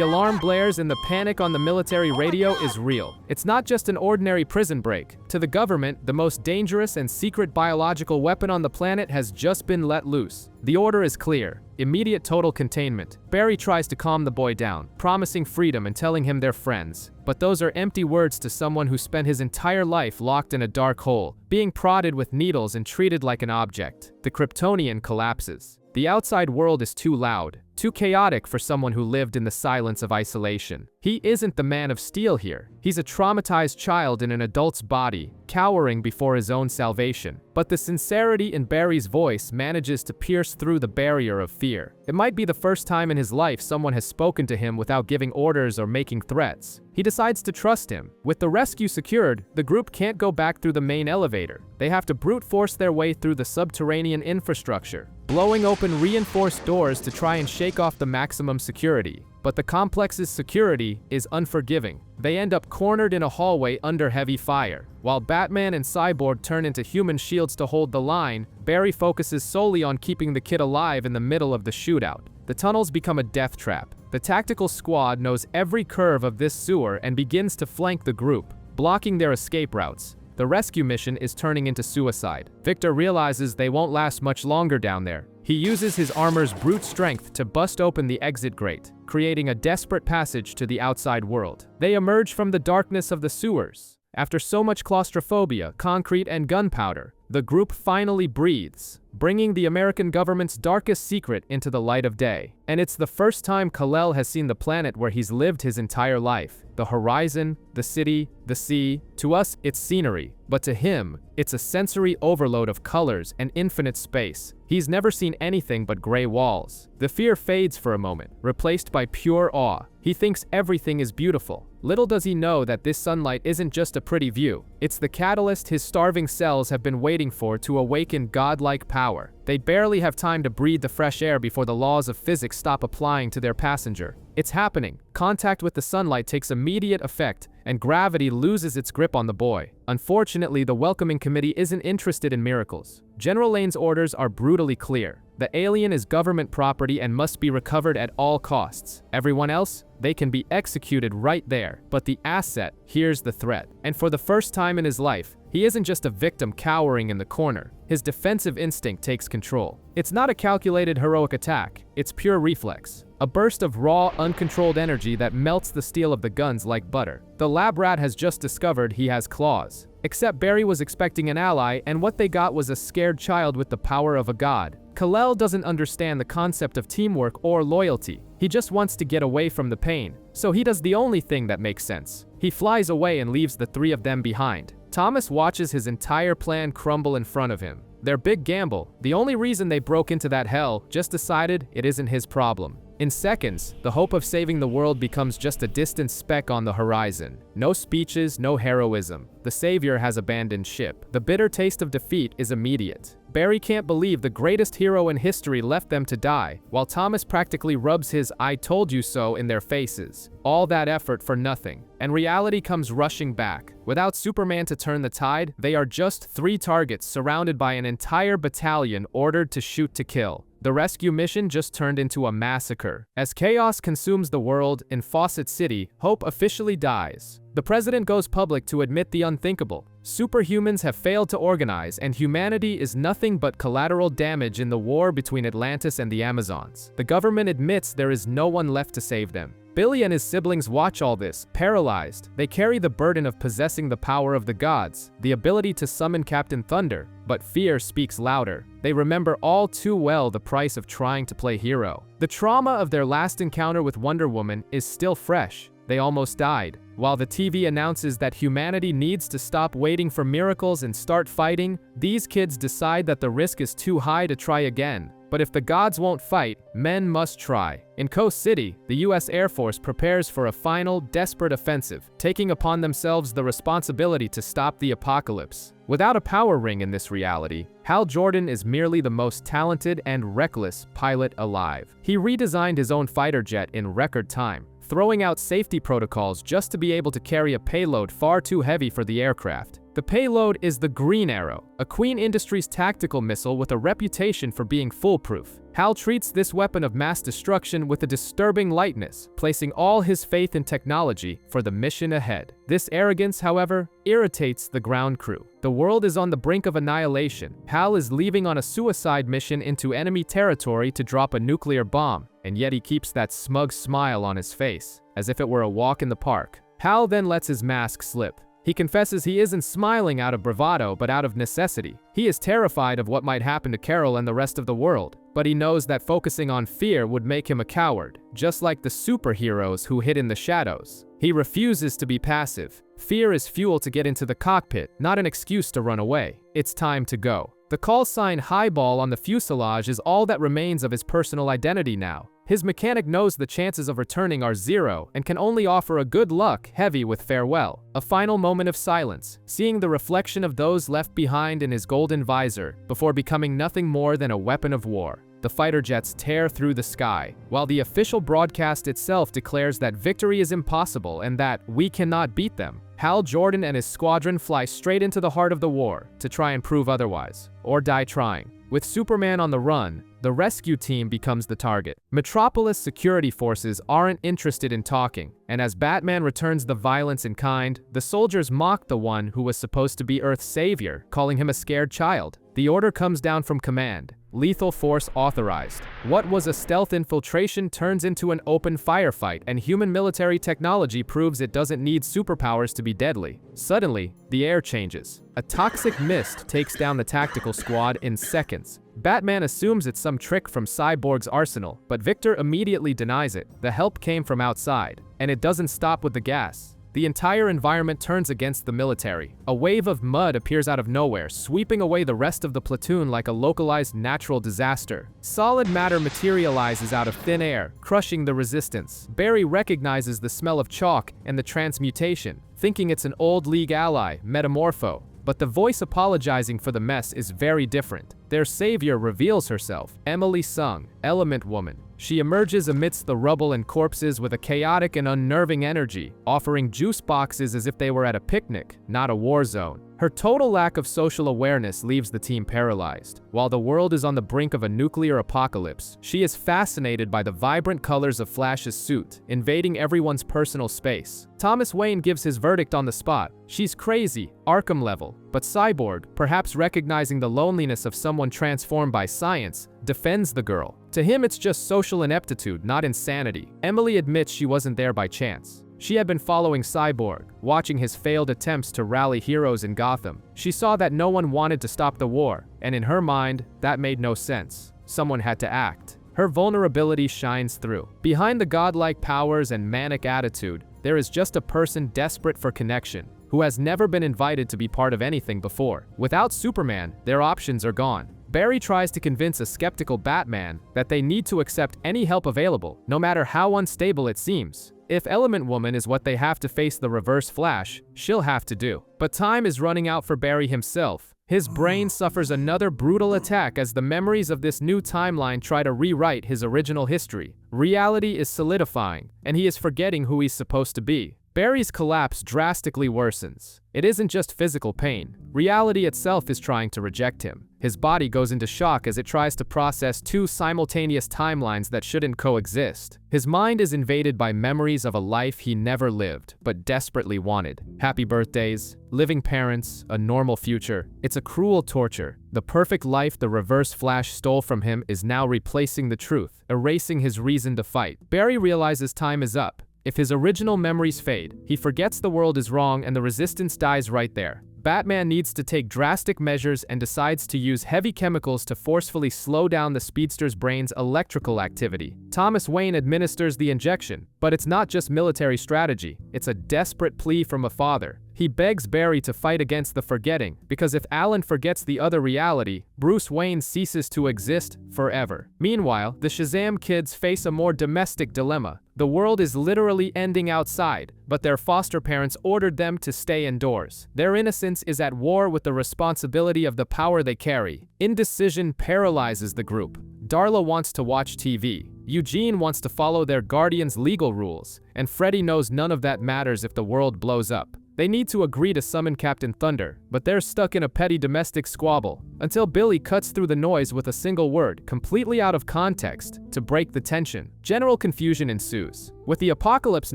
alarm blares and the panic on the military radio is real. It's not just an ordinary prison break. To the government, the most dangerous and secret biological weapon on the planet has just been let loose. The order is clear. Immediate total containment. Barry tries to calm the boy down, promising freedom and telling him they're friends. But those are empty words to someone who spent his entire life locked in a dark hole, being prodded with needles and treated like an object. The Kryptonian collapses. The outside world is too loud, too chaotic for someone who lived in the silence of isolation. He isn't the Man of Steel here. He's a traumatized child in an adult's body, cowering before his own salvation. But the sincerity in Barry's voice manages to pierce through the barrier of fear. It might be the first time in his life someone has spoken to him without giving orders or making threats. He decides to trust him. With the rescue secured, the group can't go back through the main elevator. They have to brute force their way through the subterranean infrastructure, blowing open reinforced doors to try and shake off the maximum security. But the complex's security is unforgiving. They end up cornered in a hallway under heavy fire. While Batman and Cyborg turn into human shields to hold the line, Barry focuses solely on keeping the kid alive in the middle of the shootout. The tunnels become a death trap. The tactical squad knows every curve of this sewer and begins to flank the group, blocking their escape routes. The rescue mission is turning into suicide. Victor realizes they won't last much longer down there. He uses his armor's brute strength to bust open the exit grate, creating a desperate passage to the outside world. They emerge from the darkness of the sewers. After so much claustrophobia, concrete, and gunpowder, the group finally breathes, bringing the American government's darkest secret into the light of day. And it's the first time Kal-El has seen the planet where he's lived his entire life. The horizon, the city, the sea. To us, it's scenery, but to him, it's a sensory overload of colors and infinite space. He's never seen anything but gray walls. The fear fades for a moment, replaced by pure awe. He thinks everything is beautiful. Little does he know that this sunlight isn't just a pretty view. It's the catalyst his starving cells have been waiting for to awaken godlike power. They barely have time to breathe the fresh air before the laws of physics stop applying to their passenger. It's happening. Contact with the sunlight takes immediate effect, and gravity loses its grip on the boy. Unfortunately, the welcoming committee isn't interested in miracles. General Lane's orders are brutally clear. The alien is government property and must be recovered at all costs. Everyone else? They can be executed right there. But the asset hears the threat. And for the first time in his life, he isn't just a victim cowering in the corner. His defensive instinct takes control. It's not a calculated heroic attack. It's pure reflex. A burst of raw, uncontrolled energy that melts the steel of the guns like butter. The lab rat has just discovered he has claws. Except Barry was expecting an ally, and what they got was a scared child with the power of a god. Kal-El doesn't understand the concept of teamwork or loyalty. He just wants to get away from the pain. So he does the only thing that makes sense. He flies away and leaves the three of them behind. Thomas watches his entire plan crumble in front of him. Their big gamble, the only reason they broke into that hell, just decided it isn't his problem. In seconds, the hope of saving the world becomes just a distant speck on the horizon. No speeches, no heroism. The savior has abandoned ship. The bitter taste of defeat is immediate. Barry can't believe the greatest hero in history left them to die, while Thomas practically rubs his "I told you so" in their faces. All that effort for nothing. And reality comes rushing back. Without Superman to turn the tide, they are just 3 targets surrounded by an entire battalion ordered to shoot to kill. The rescue mission just turned into a massacre. As chaos consumes the world in Fawcett City, hope officially dies. The president goes public to admit the unthinkable. Superhumans have failed to organize, and humanity is nothing but collateral damage in the war between Atlantis and the Amazons. The government admits there is no one left to save them. Billy and his siblings watch all this, paralyzed. They carry the burden of possessing the power of the gods, the ability to summon Captain Thunder, but fear speaks louder. They remember all too well the price of trying to play hero. The trauma of their last encounter with Wonder Woman is still fresh. They almost died. While the TV announces that humanity needs to stop waiting for miracles and start fighting, these kids decide that the risk is too high to try again. But if the gods won't fight, men must try. In Coast City, the US Air Force prepares for a final, desperate offensive, taking upon themselves the responsibility to stop the apocalypse. Without a power ring in this reality, Hal Jordan is merely the most talented and reckless pilot alive. He redesigned his own fighter jet in record time, throwing out safety protocols just to be able to carry a payload far too heavy for the aircraft. The payload is the Green Arrow, a Queen Industries tactical missile with a reputation for being foolproof. Hal treats this weapon of mass destruction with a disturbing lightness, placing all his faith in technology for the mission ahead. This arrogance, however, irritates the ground crew. The world is on the brink of annihilation. Hal is leaving on a suicide mission into enemy territory to drop a nuclear bomb, and yet he keeps that smug smile on his face, as if it were a walk in the park. Hal then lets his mask slip. He confesses he isn't smiling out of bravado, but out of necessity. He is terrified of what might happen to Carol and the rest of the world, but he knows that focusing on fear would make him a coward, just like the superheroes who hid in the shadows. He refuses to be passive. Fear is fuel to get into the cockpit, not an excuse to run away. It's time to go. The call sign Highball on the fuselage is all that remains of his personal identity now. His mechanic knows the chances of returning are 0 and can only offer a good luck heavy with farewell. A final moment of silence, seeing the reflection of those left behind in his golden visor, before becoming nothing more than a weapon of war. The fighter jets tear through the sky, while the official broadcast itself declares that victory is impossible and that we cannot beat them. Hal Jordan and his squadron fly straight into the heart of the war to try and prove otherwise, or die trying. With Superman on the run, the rescue team becomes the target. Metropolis security forces aren't interested in talking, and as Batman returns the violence in kind, the soldiers mock the one who was supposed to be Earth's savior, calling him a scared child. The order comes down from command. Lethal force authorized. What was a stealth infiltration turns into an open firefight, and human military technology proves it doesn't need superpowers to be deadly. Suddenly, the air changes. A toxic mist takes down the tactical squad in seconds. Batman assumes it's some trick from Cyborg's arsenal, but Victor immediately denies it. The help came from outside, and it doesn't stop with the gas. The entire environment turns against the military. A wave of mud appears out of nowhere, sweeping away the rest of the platoon like a localized natural disaster. Solid matter materializes out of thin air, crushing the resistance. Barry recognizes the smell of chalk and the transmutation, thinking it's an old League ally, Metamorpho. But the voice apologizing for the mess is very different. Their savior reveals herself, Emily Sung, Element Woman. She emerges amidst the rubble and corpses with a chaotic and unnerving energy, offering juice boxes as if they were at a picnic, not a war zone. Her total lack of social awareness leaves the team paralyzed. While the world is on the brink of a nuclear apocalypse, she is fascinated by the vibrant colors of Flash's suit, invading everyone's personal space. Thomas Wayne gives his verdict on the spot. She's crazy, Arkham level. But Cyborg, perhaps recognizing the loneliness of someone transformed by science, defends the girl. To him, it's just social ineptitude, not insanity. Emily admits she wasn't there by chance. She had been following Cyborg, watching his failed attempts to rally heroes in Gotham. She saw that no one wanted to stop the war, and in her mind, that made no sense. Someone had to act. Her vulnerability shines through. Behind the godlike powers and manic attitude, there is just a person desperate for connection, who has never been invited to be part of anything before. Without Superman, their options are gone. Barry tries to convince a skeptical Batman that they need to accept any help available, no matter how unstable it seems. If Element Woman is what they have to face the Reverse Flash, she'll have to do. But time is running out for Barry himself. His brain suffers another brutal attack as the memories of this new timeline try to rewrite his original history. Reality is solidifying, and he is forgetting who he's supposed to be. Barry's collapse drastically worsens. It isn't just physical pain. Reality itself is trying to reject him. His body goes into shock as it tries to process two simultaneous timelines that shouldn't coexist. His mind is invaded by memories of a life he never lived, but desperately wanted. Happy birthdays, living parents, a normal future. It's a cruel torture. The perfect life the Reverse Flash stole from him is now replacing the truth, erasing his reason to fight. Barry realizes time is up. If his original memories fade, he forgets the world is wrong and the resistance dies right there. Batman needs to take drastic measures and decides to use heavy chemicals to forcefully slow down the speedster's brain's electrical activity. Thomas Wayne administers the injection, but it's not just military strategy, it's a desperate plea from a father. He begs Barry to fight against the forgetting, because if Alan forgets the other reality, Bruce Wayne ceases to exist forever. Meanwhile, the Shazam kids face a more domestic dilemma. The world is literally ending outside, but their foster parents ordered them to stay indoors. Their innocence is at war with the responsibility of the power they carry. Indecision paralyzes the group. Darla wants to watch TV. Eugene wants to follow their guardian's legal rules, and Freddy knows none of that matters if the world blows up. They need to agree to summon Captain Thunder, but they're stuck in a petty domestic squabble, until Billy cuts through the noise with a single word, completely out of context, to break the tension. General confusion ensues. With the apocalypse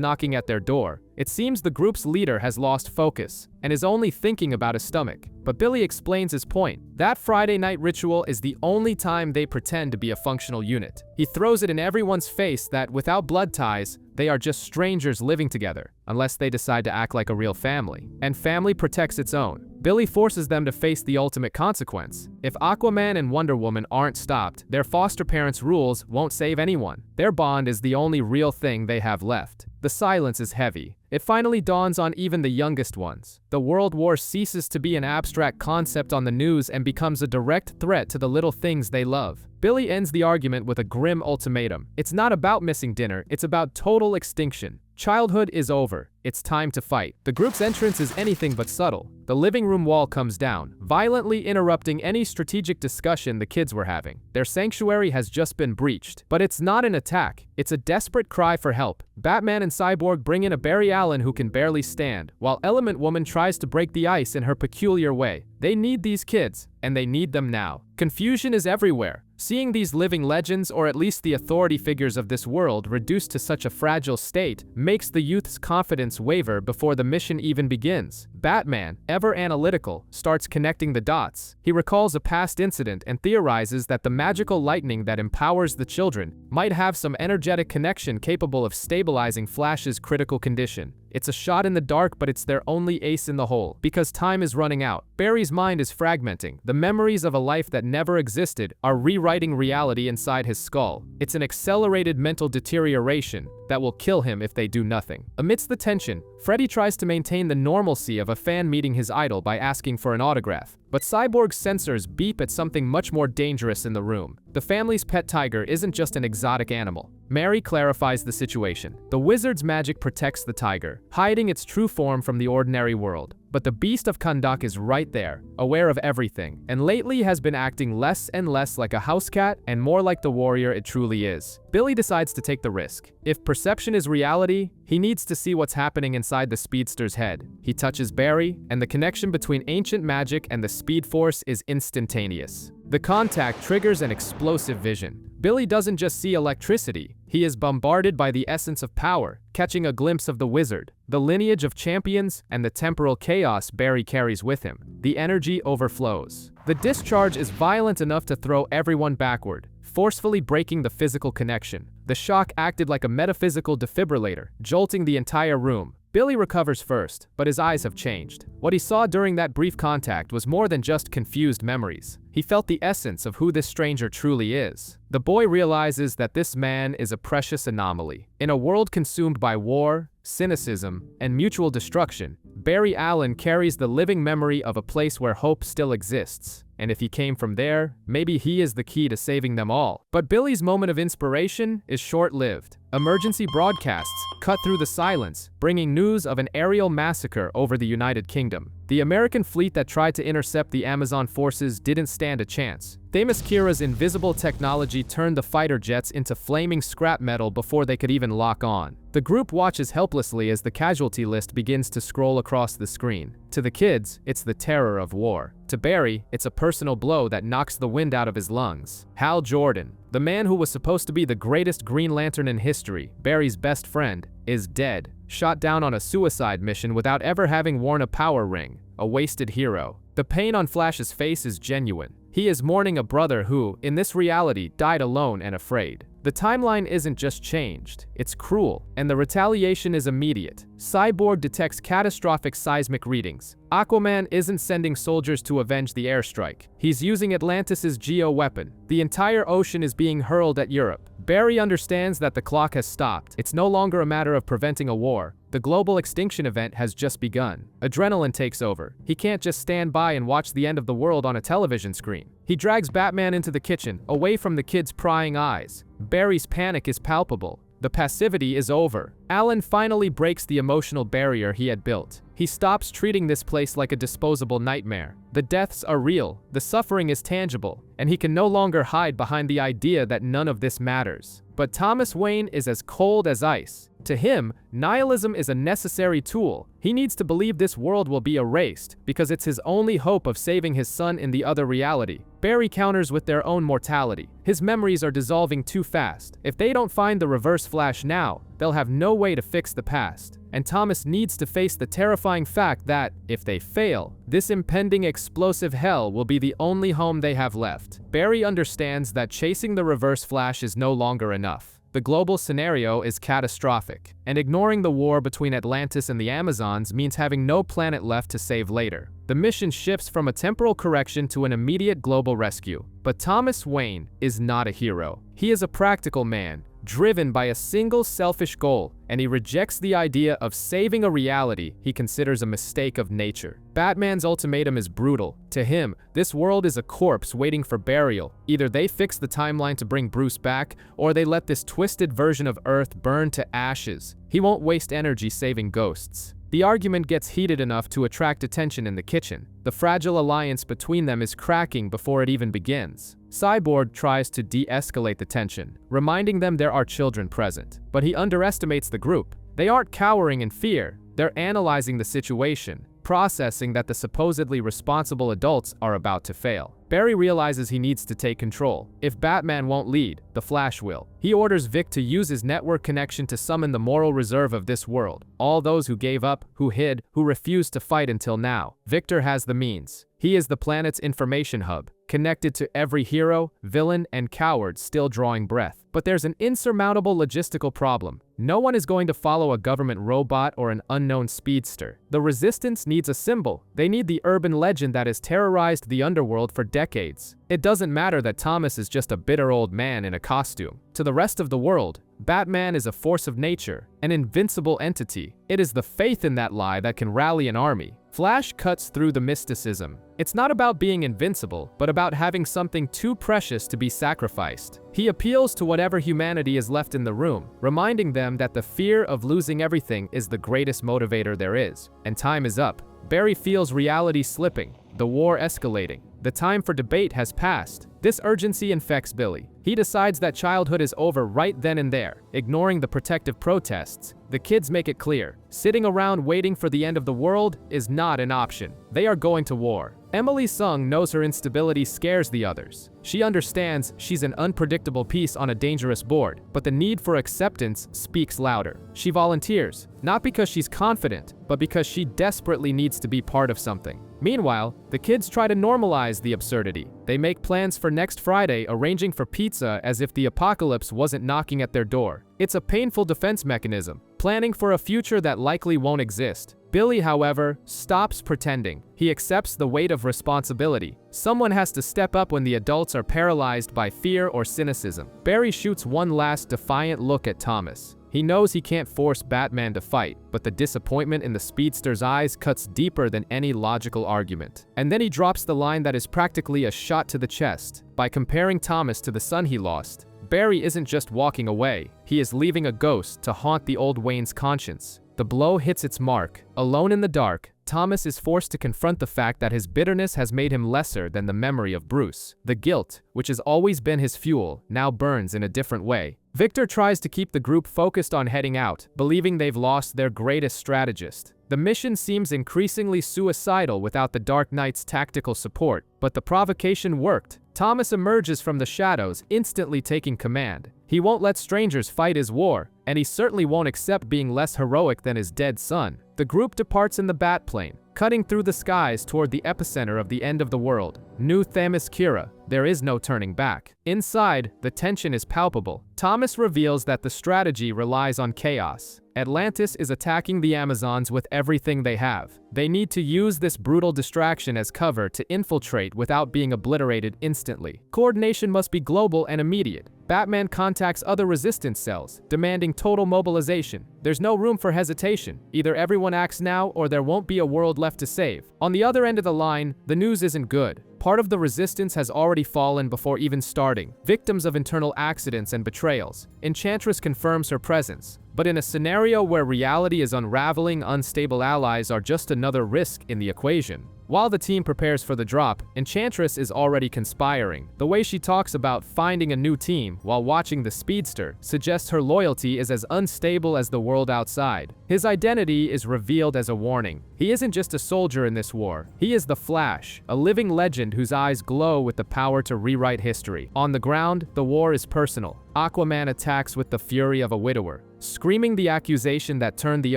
knocking at their door, it seems the group's leader has lost focus, and is only thinking about his stomach. But Billy explains his point. That Friday night ritual is the only time they pretend to be a functional unit. He throws it in everyone's face that, without blood ties, they are just strangers living together, unless they decide to act like a real family. And family protects its own. Billy forces them to face the ultimate consequence. If Aquaman and Wonder Woman aren't stopped, their foster parents' rules won't save anyone. Their bond is the only real thing they have left. The silence is heavy. It finally dawns on even the youngest ones. The World War ceases to be an abstract concept on the news and becomes a direct threat to the little things they love. Billy ends the argument with a grim ultimatum. It's not about missing dinner, it's about total extinction. Childhood is over. It's time to fight. The group's entrance is anything but subtle. The living room wall comes down, violently interrupting any strategic discussion the kids were having. Their sanctuary has just been breached. But it's not an attack. It's a desperate cry for help. Batman and Cyborg bring in a Barry Allen who can barely stand, while Element Woman tries to break the ice in her peculiar way. They need these kids, and they need them now. Confusion is everywhere. Seeing these living legends, or at least the authority figures of this world, reduced to such a fragile state, makes the youth's confidence waver before the mission even begins. Batman, ever analytical, starts connecting the dots. He recalls a past incident and theorizes that the magical lightning that empowers the children might have some energetic connection capable of stabilizing Flash's critical condition. It's a shot in the dark, but it's their only ace in the hole, because time is running out. Barry's mind is fragmenting. The memories of a life that never existed are rewriting reality inside his skull. It's an accelerated mental deterioration that will kill him if they do nothing. Amidst the tension, Freddy tries to maintain the normalcy of a fan meeting his idol by asking for an autograph. But Cyborg's sensors beep at something much more dangerous in the room. The family's pet tiger isn't just an exotic animal. Mary clarifies the situation. The wizard's magic protects the tiger, hiding its true form from the ordinary world. But the beast of Kahndaq is right there, aware of everything, and lately has been acting less and less like a house cat and more like the warrior it truly is. Billy decides to take the risk. If perception is reality, he needs to see what's happening inside the speedster's head. He touches Barry, and the connection between ancient magic and the Speed Force is instantaneous. The contact triggers an explosive vision. Billy doesn't just see electricity, he is bombarded by the essence of power, catching a glimpse of the wizard, the lineage of champions, and the temporal chaos Barry carries with him. The energy overflows. The discharge is violent enough to throw everyone backward, forcefully breaking the physical connection. The shock acted like a metaphysical defibrillator, jolting the entire room. Billy recovers first, but his eyes have changed. What he saw during that brief contact was more than just confused memories. He felt the essence of who this stranger truly is. The boy realizes that this man is a precious anomaly. In a world consumed by war, cynicism, and mutual destruction, Barry Allen carries the living memory of a place where hope still exists. And if he came from there, maybe he is the key to saving them all. But Billy's moment of inspiration is short-lived. Emergency broadcasts cut through the silence, bringing news of an aerial massacre over the United Kingdom. The American fleet that tried to intercept the Amazon forces didn't stand a chance. Themyscira's invisible technology turned the fighter jets into flaming scrap metal before they could even lock on. The group watches helplessly as the casualty list begins to scroll across the screen. To the kids, it's the terror of war. To Barry, it's a personal blow that knocks the wind out of his lungs. Hal Jordan, the man who was supposed to be the greatest Green Lantern in history, Barry's best friend, is dead, shot down on a suicide mission without ever having worn a power ring. A wasted hero. The pain on Flash's face is genuine. He is mourning a brother who, in this reality, died alone and afraid. The timeline isn't just changed, it's cruel, and the retaliation is immediate. Cyborg detects catastrophic seismic readings. Aquaman isn't sending soldiers to avenge the airstrike. He's using Atlantis' geo-weapon. The entire ocean is being hurled at Europe. Barry understands that the clock has stopped. It's no longer a matter of preventing a war. The global extinction event has just begun. Adrenaline takes over. He can't just stand by and watch the end of the world on a television screen. He drags Batman into the kitchen, away from the kids' prying eyes. Barry's panic is palpable. The passivity is over. Alan finally breaks the emotional barrier he had built. He stops treating this place like a disposable nightmare. The deaths are real, the suffering is tangible, and he can no longer hide behind the idea that none of this matters. But Thomas Wayne is as cold as ice. To him, nihilism is a necessary tool. He needs to believe this world will be erased, because it's his only hope of saving his son in the other reality. Barry counters with their own mortality. His memories are dissolving too fast. If they don't find the Reverse Flash now, they'll have no way to fix the past. And Thomas needs to face the terrifying fact that, if they fail, this impending explosive hell will be the only home they have left. Barry understands that chasing the Reverse Flash is no longer enough. The global scenario is catastrophic, and ignoring the war between Atlantis and the Amazons means having no planet left to save later. The mission shifts from a temporal correction to an immediate global rescue. But Thomas Wayne is not a hero. He is a practical man, driven by a single selfish goal, and he rejects the idea of saving a reality he considers a mistake of nature. Batman's ultimatum is brutal. To him, this world is a corpse waiting for burial. Either they fix the timeline to bring Bruce back, or they let this twisted version of Earth burn to ashes. He won't waste energy saving ghosts. The argument gets heated enough to attract attention in the kitchen. The fragile alliance between them is cracking before it even begins. Cyborg tries to de-escalate the tension, reminding them there are children present. But he underestimates the group. They aren't cowering in fear, they're analyzing the situation, processing that the supposedly responsible adults are about to fail. Barry realizes he needs to take control. If Batman won't lead, the Flash will. He orders Vic to use his network connection to summon the moral reserve of this world. All those who gave up, who hid, who refused to fight until now. Victor has the means. He is the planet's information hub, connected to every hero, villain, and coward still drawing breath. But there's an insurmountable logistical problem. No one is going to follow a government robot or an unknown speedster. The Resistance needs a symbol. They need the urban legend that has terrorized the underworld for decades. It doesn't matter that Thomas is just a bitter old man in a costume. To the rest of the world, Batman is a force of nature, an invincible entity. It is the faith in that lie that can rally an army. Flash cuts through the mysticism. It's not about being invincible, but about having something too precious to be sacrificed. He appeals to whatever humanity is left in the room, reminding them that the fear of losing everything is the greatest motivator there is. And time is up. Barry feels reality slipping, the war escalating. The time for debate has passed. This urgency infects Billy. He decides that childhood is over right then and there. Ignoring the protective protests, the kids make it clear. Sitting around waiting for the end of the world is not an option. They are going to war. Emily Sung knows her instability scares the others. She understands she's an unpredictable piece on a dangerous board, but the need for acceptance speaks louder. She volunteers, not because she's confident, but because she desperately needs to be part of something. Meanwhile, the kids try to normalize the absurdity. They make plans for next Friday, arranging for pizza as if the apocalypse wasn't knocking at their door. It's a painful defense mechanism, planning for a future that likely won't exist. Billy, however, stops pretending. He accepts the weight of responsibility. Someone has to step up when the adults are paralyzed by fear or cynicism. Barry shoots one last defiant look at Thomas. He knows he can't force Batman to fight, but the disappointment in the speedster's eyes cuts deeper than any logical argument. And then he drops the line that is practically a shot to the chest. By comparing Thomas to the son he lost, Barry isn't just walking away, he is leaving a ghost to haunt the old Wayne's conscience. The blow hits its mark. Alone in the dark, Thomas is forced to confront the fact that his bitterness has made him lesser than the memory of Bruce. The guilt, which has always been his fuel, now burns in a different way. Victor tries to keep the group focused on heading out, believing they've lost their greatest strategist. The mission seems increasingly suicidal without the Dark Knight's tactical support, but the provocation worked. Thomas emerges from the shadows, instantly taking command. He won't let strangers fight his war, and he certainly won't accept being less heroic than his dead son. The group departs in the Batplane, cutting through the skies toward the epicenter of the end of the world, New Themyscira. There is no turning back. Inside, the tension is palpable. Thomas reveals that the strategy relies on chaos. Atlantis is attacking the Amazons with everything they have. They need to use this brutal distraction as cover to infiltrate without being obliterated instantly. Coordination must be global and immediate. Batman contacts other resistance cells, demanding total mobilization. There's no room for hesitation. Either everyone acts now or there won't be a world left to save. On the other end of the line, the news isn't good. Part of the resistance has already fallen before even starting, victims of internal accidents and betrayals. Enchantress confirms her presence. But in a scenario where reality is unraveling, unstable allies are just another risk in the equation. While the team prepares for the drop, Enchantress is already conspiring. The way she talks about finding a new team while watching the Speedster suggests her loyalty is as unstable as the world outside. His identity is revealed as a warning. He isn't just a soldier in this war. He is the Flash, a living legend whose eyes glow with the power to rewrite history. On the ground, the war is personal. Aquaman attacks with the fury of a widower, screaming the accusation that turned the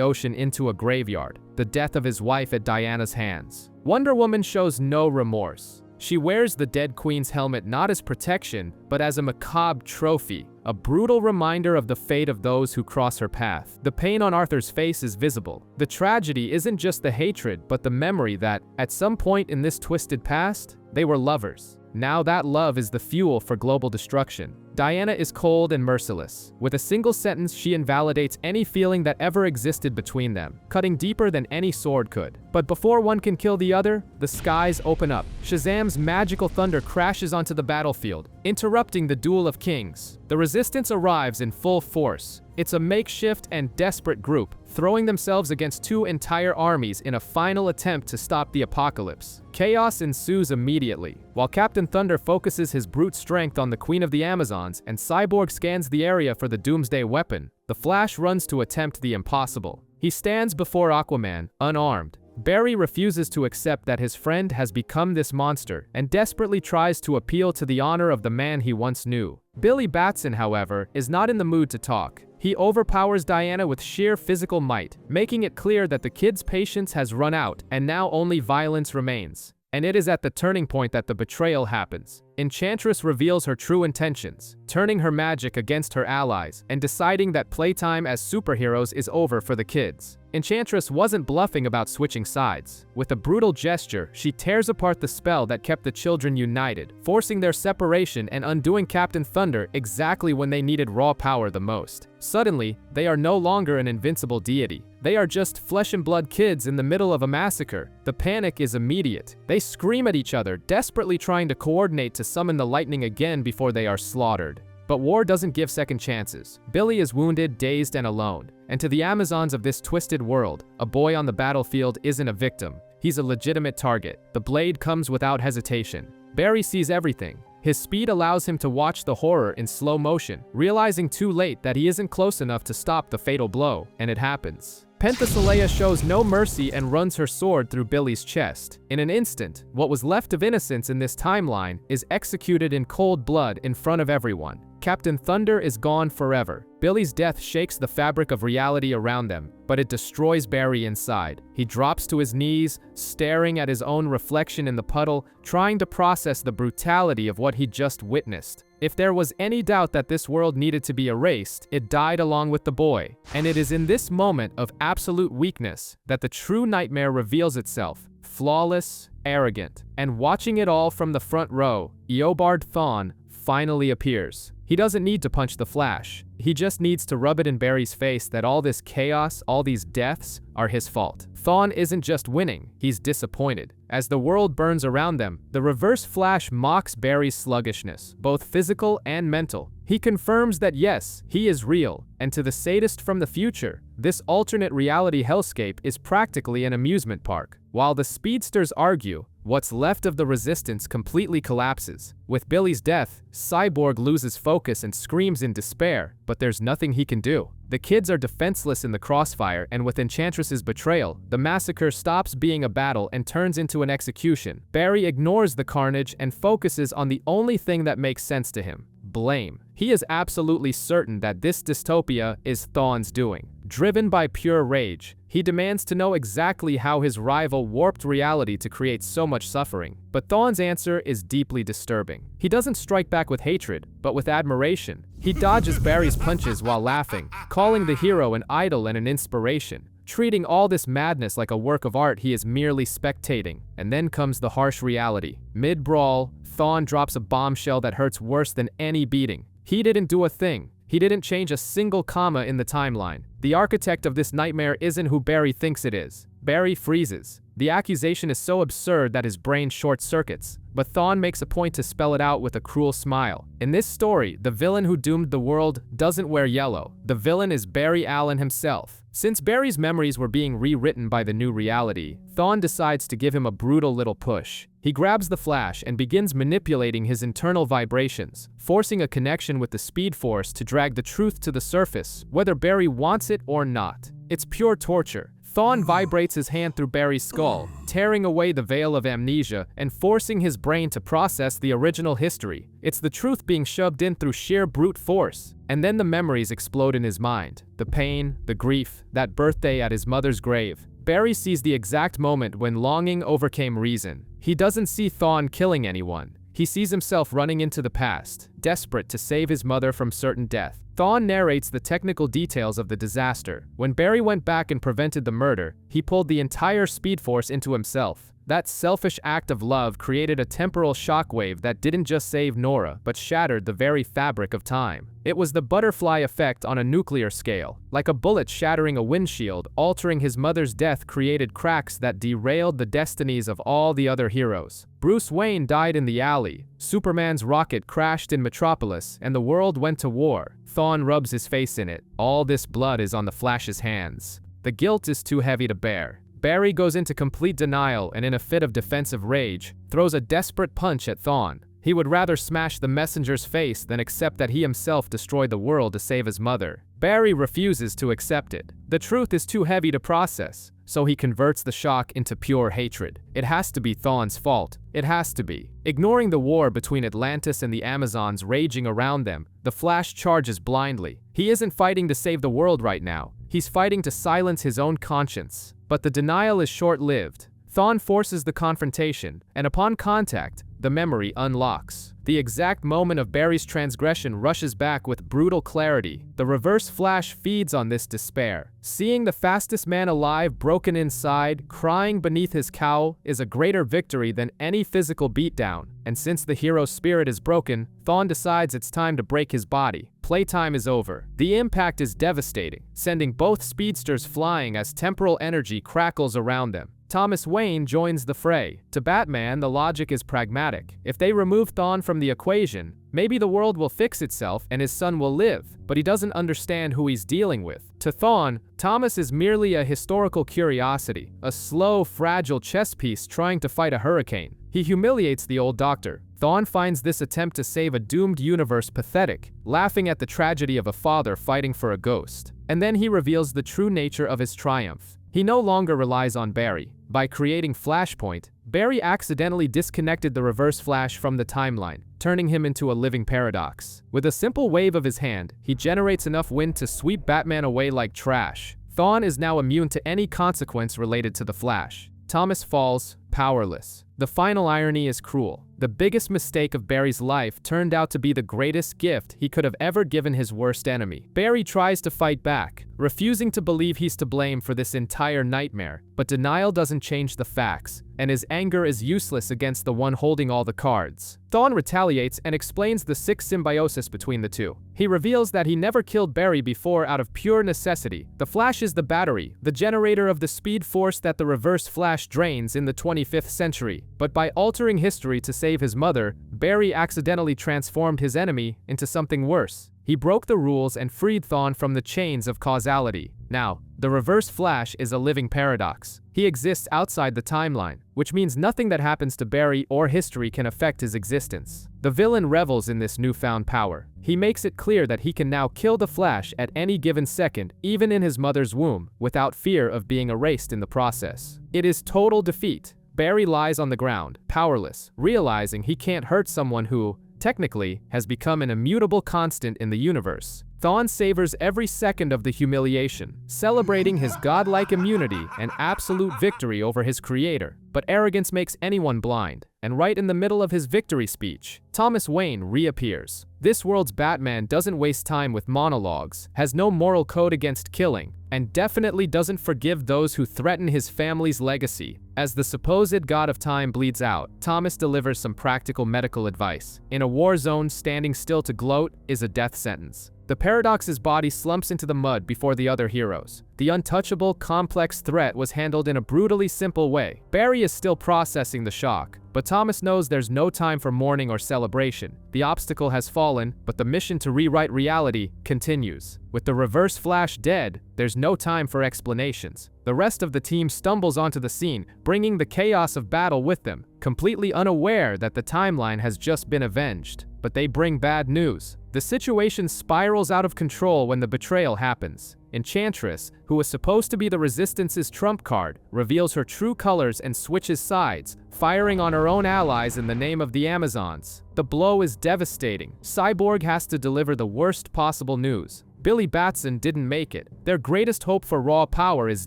ocean into a graveyard, the death of his wife at Diana's hands. Wonder Woman shows no remorse. She wears the dead queen's helmet not as protection, but as a macabre trophy, a brutal reminder of the fate of those who cross her path. The pain on Arthur's face is visible. The tragedy isn't just the hatred, but the memory that, at some point in this twisted past, they were lovers. Now that love is the fuel for global destruction. Diana is cold and merciless. With a single sentence, she invalidates any feeling that ever existed between them, cutting deeper than any sword could. But before one can kill the other, the skies open up. Shazam's magical thunder crashes onto the battlefield, interrupting the duel of kings. The resistance arrives in full force. It's a makeshift and desperate group, throwing themselves against two entire armies in a final attempt to stop the apocalypse. Chaos ensues immediately. While Captain Thunder focuses his brute strength on the Queen of the Amazons and Cyborg scans the area for the Doomsday weapon, the Flash runs to attempt the impossible. He stands before Aquaman, unarmed. Barry refuses to accept that his friend has become this monster and desperately tries to appeal to the honor of the man he once knew. Billy Batson, however, is not in the mood to talk. He overpowers Diana with sheer physical might, making it clear that the kid's patience has run out and now only violence remains. And it is at the turning point that the betrayal happens. Enchantress reveals her true intentions, turning her magic against her allies and deciding that playtime as superheroes is over for the kids. Enchantress wasn't bluffing about switching sides. With a brutal gesture, she tears apart the spell that kept the children united, forcing their separation and undoing Captain Thunder exactly when they needed raw power the most. Suddenly, they are no longer an invincible deity. They are just flesh and blood kids in the middle of a massacre. The panic is immediate. They scream at each other, desperately trying to coordinate to summon the lightning again before they are slaughtered. But war doesn't give second chances. Billy is wounded, dazed, and alone. And to the Amazons of this twisted world, a boy on the battlefield isn't a victim. He's a legitimate target. The blade comes without hesitation. Barry sees everything. His speed allows him to watch the horror in slow motion, realizing too late that he isn't close enough to stop the fatal blow, and it happens. Penthesilea shows no mercy and runs her sword through Billy's chest. In an instant, what was left of innocence in this timeline is executed in cold blood in front of everyone. Captain Thunder is gone forever. Billy's death shakes the fabric of reality around them, but it destroys Barry inside. He drops to his knees, staring at his own reflection in the puddle, trying to process the brutality of what he just witnessed. If there was any doubt that this world needed to be erased, it died along with the boy. And it is in this moment of absolute weakness that the true nightmare reveals itself. Flawless, arrogant, and watching it all from the front row, Eobard Thawne finally appears. He doesn't need to punch the Flash. He just needs to rub it in Barry's face that all this chaos, all these deaths, are his fault. Thawne isn't just winning, he's disappointed. As the world burns around them, the Reverse Flash mocks Barry's sluggishness, both physical and mental. He confirms that yes, he is real, and to the sadist from the future, this alternate reality hellscape is practically an amusement park. While the speedsters argue, what's left of the resistance completely collapses. With Billy's death, Cyborg loses focus and screams in despair, but there's nothing he can do. The kids are defenseless in the crossfire, and with Enchantress's betrayal, the massacre stops being a battle and turns into an execution. Barry ignores the carnage and focuses on the only thing that makes sense to him: blame. He is absolutely certain that this dystopia is Thawne's doing. Driven by pure rage, he demands to know exactly how his rival warped reality to create so much suffering. But Thawne's answer is deeply disturbing. He doesn't strike back with hatred, but with admiration. He dodges Barry's punches while laughing, calling the hero an idol and an inspiration. Treating all this madness like a work of art, he is merely spectating. And then comes the harsh reality. Mid-brawl, Thawne drops a bombshell that hurts worse than any beating. He didn't do a thing. He didn't change a single comma in the timeline. The architect of this nightmare isn't who Barry thinks it is. Barry freezes. The accusation is so absurd that his brain short-circuits, but Thawne makes a point to spell it out with a cruel smile. In this story, the villain who doomed the world doesn't wear yellow. The villain is Barry Allen himself. Since Barry's memories were being rewritten by the new reality, Thawne decides to give him a brutal little push. He grabs the Flash and begins manipulating his internal vibrations, forcing a connection with the Speed Force to drag the truth to the surface, whether Barry wants it or not. It's pure torture. Thawne vibrates his hand through Barry's skull, tearing away the veil of amnesia and forcing his brain to process the original history. It's the truth being shoved in through sheer brute force. And then the memories explode in his mind. The pain, the grief, that birthday at his mother's grave. Barry sees the exact moment when longing overcame reason. He doesn't see Thawne killing anyone. He sees himself running into the past, desperate to save his mother from certain death. Thawne narrates the technical details of the disaster. When Barry went back and prevented the murder, he pulled the entire Speed Force into himself. That selfish act of love created a temporal shockwave that didn't just save Nora, but shattered the very fabric of time. It was the butterfly effect on a nuclear scale. Like a bullet shattering a windshield, altering his mother's death created cracks that derailed the destinies of all the other heroes. Bruce Wayne died in the alley, Superman's rocket crashed in Metropolis, and the world went to war. Thawne rubs his face in it. All this blood is on the Flash's hands. The guilt is too heavy to bear. Barry goes into complete denial and in a fit of defensive rage, throws a desperate punch at Thawne. He would rather smash the messenger's face than accept that he himself destroyed the world to save his mother. Barry refuses to accept it. The truth is too heavy to process, so he converts the shock into pure hatred. It has to be Thawne's fault. It has to be. Ignoring the war between Atlantis and the Amazons raging around them, the Flash charges blindly. He isn't fighting to save the world right now. He's fighting to silence his own conscience. But the denial is short-lived. Thawne forces the confrontation, and upon contact, the memory unlocks. The exact moment of Barry's transgression rushes back with brutal clarity. The Reverse Flash feeds on this despair. Seeing the fastest man alive broken inside, crying beneath his cowl, is a greater victory than any physical beatdown. And since the hero's spirit is broken, Thawne decides it's time to break his body. Playtime is over. The impact is devastating, sending both speedsters flying as temporal energy crackles around them. Thomas Wayne joins the fray. To Batman, the logic is pragmatic. If they remove Thawne from the equation, maybe the world will fix itself and his son will live, but he doesn't understand who he's dealing with. To Thawne, Thomas is merely a historical curiosity, a slow, fragile chess piece trying to fight a hurricane. He humiliates the old doctor. Thawne finds this attempt to save a doomed universe pathetic, laughing at the tragedy of a father fighting for a ghost. And then he reveals the true nature of his triumph. He no longer relies on Barry. By creating Flashpoint, Barry accidentally disconnected the Reverse Flash from the timeline, turning him into a living paradox. With a simple wave of his hand, he generates enough wind to sweep Batman away like trash. Thawne is now immune to any consequence related to the Flash. Thomas falls, powerless. The final irony is cruel. The biggest mistake of Barry's life turned out to be the greatest gift he could have ever given his worst enemy. Barry tries to fight back, refusing to believe he's to blame for this entire nightmare, but denial doesn't change the facts, and his anger is useless against the one holding all the cards. Thawne retaliates and explains the sick symbiosis between the two. He reveals that he never killed Barry before out of pure necessity. The Flash is the battery, the generator of the speed force that the Reverse Flash drains in the 25th century, but by altering history to save his mother, Barry accidentally transformed his enemy into something worse. He broke the rules and freed Thawne from the chains of causality. Now, the Reverse Flash is a living paradox. He exists outside the timeline, which means nothing that happens to Barry or history can affect his existence. The villain revels in this newfound power. He makes it clear that he can now kill the Flash at any given second, even in his mother's womb, without fear of being erased in the process. It is total defeat. Barry lies on the ground, powerless, realizing he can't hurt someone who, technically, has become an immutable constant in the universe. Thawne savors every second of the humiliation, celebrating his godlike immunity and absolute victory over his creator. But arrogance makes anyone blind, and right in the middle of his victory speech, Thomas Wayne reappears. This world's Batman doesn't waste time with monologues, has no moral code against killing, and definitely doesn't forgive those who threaten his family's legacy. As the supposed god of time bleeds out, Thomas delivers some practical medical advice. In a war zone, standing still to gloat is a death sentence. The Paradox's body slumps into the mud before the other heroes. The untouchable, complex threat was handled in a brutally simple way. Barry is still processing the shock, but Thomas knows there's no time for mourning or celebration. The obstacle has fallen, but the mission to rewrite reality continues. With the Reverse Flash dead, there's no time for explanations. The rest of the team stumbles onto the scene, bringing the chaos of battle with them, completely unaware that the timeline has just been avenged. But they bring bad news. The situation spirals out of control when the betrayal happens. Enchantress, who was supposed to be the Resistance's trump card, reveals her true colors and switches sides, firing on her own allies in the name of the Amazons. The blow is devastating. Cyborg has to deliver the worst possible news. Billy Batson didn't make it. Their greatest hope for raw power is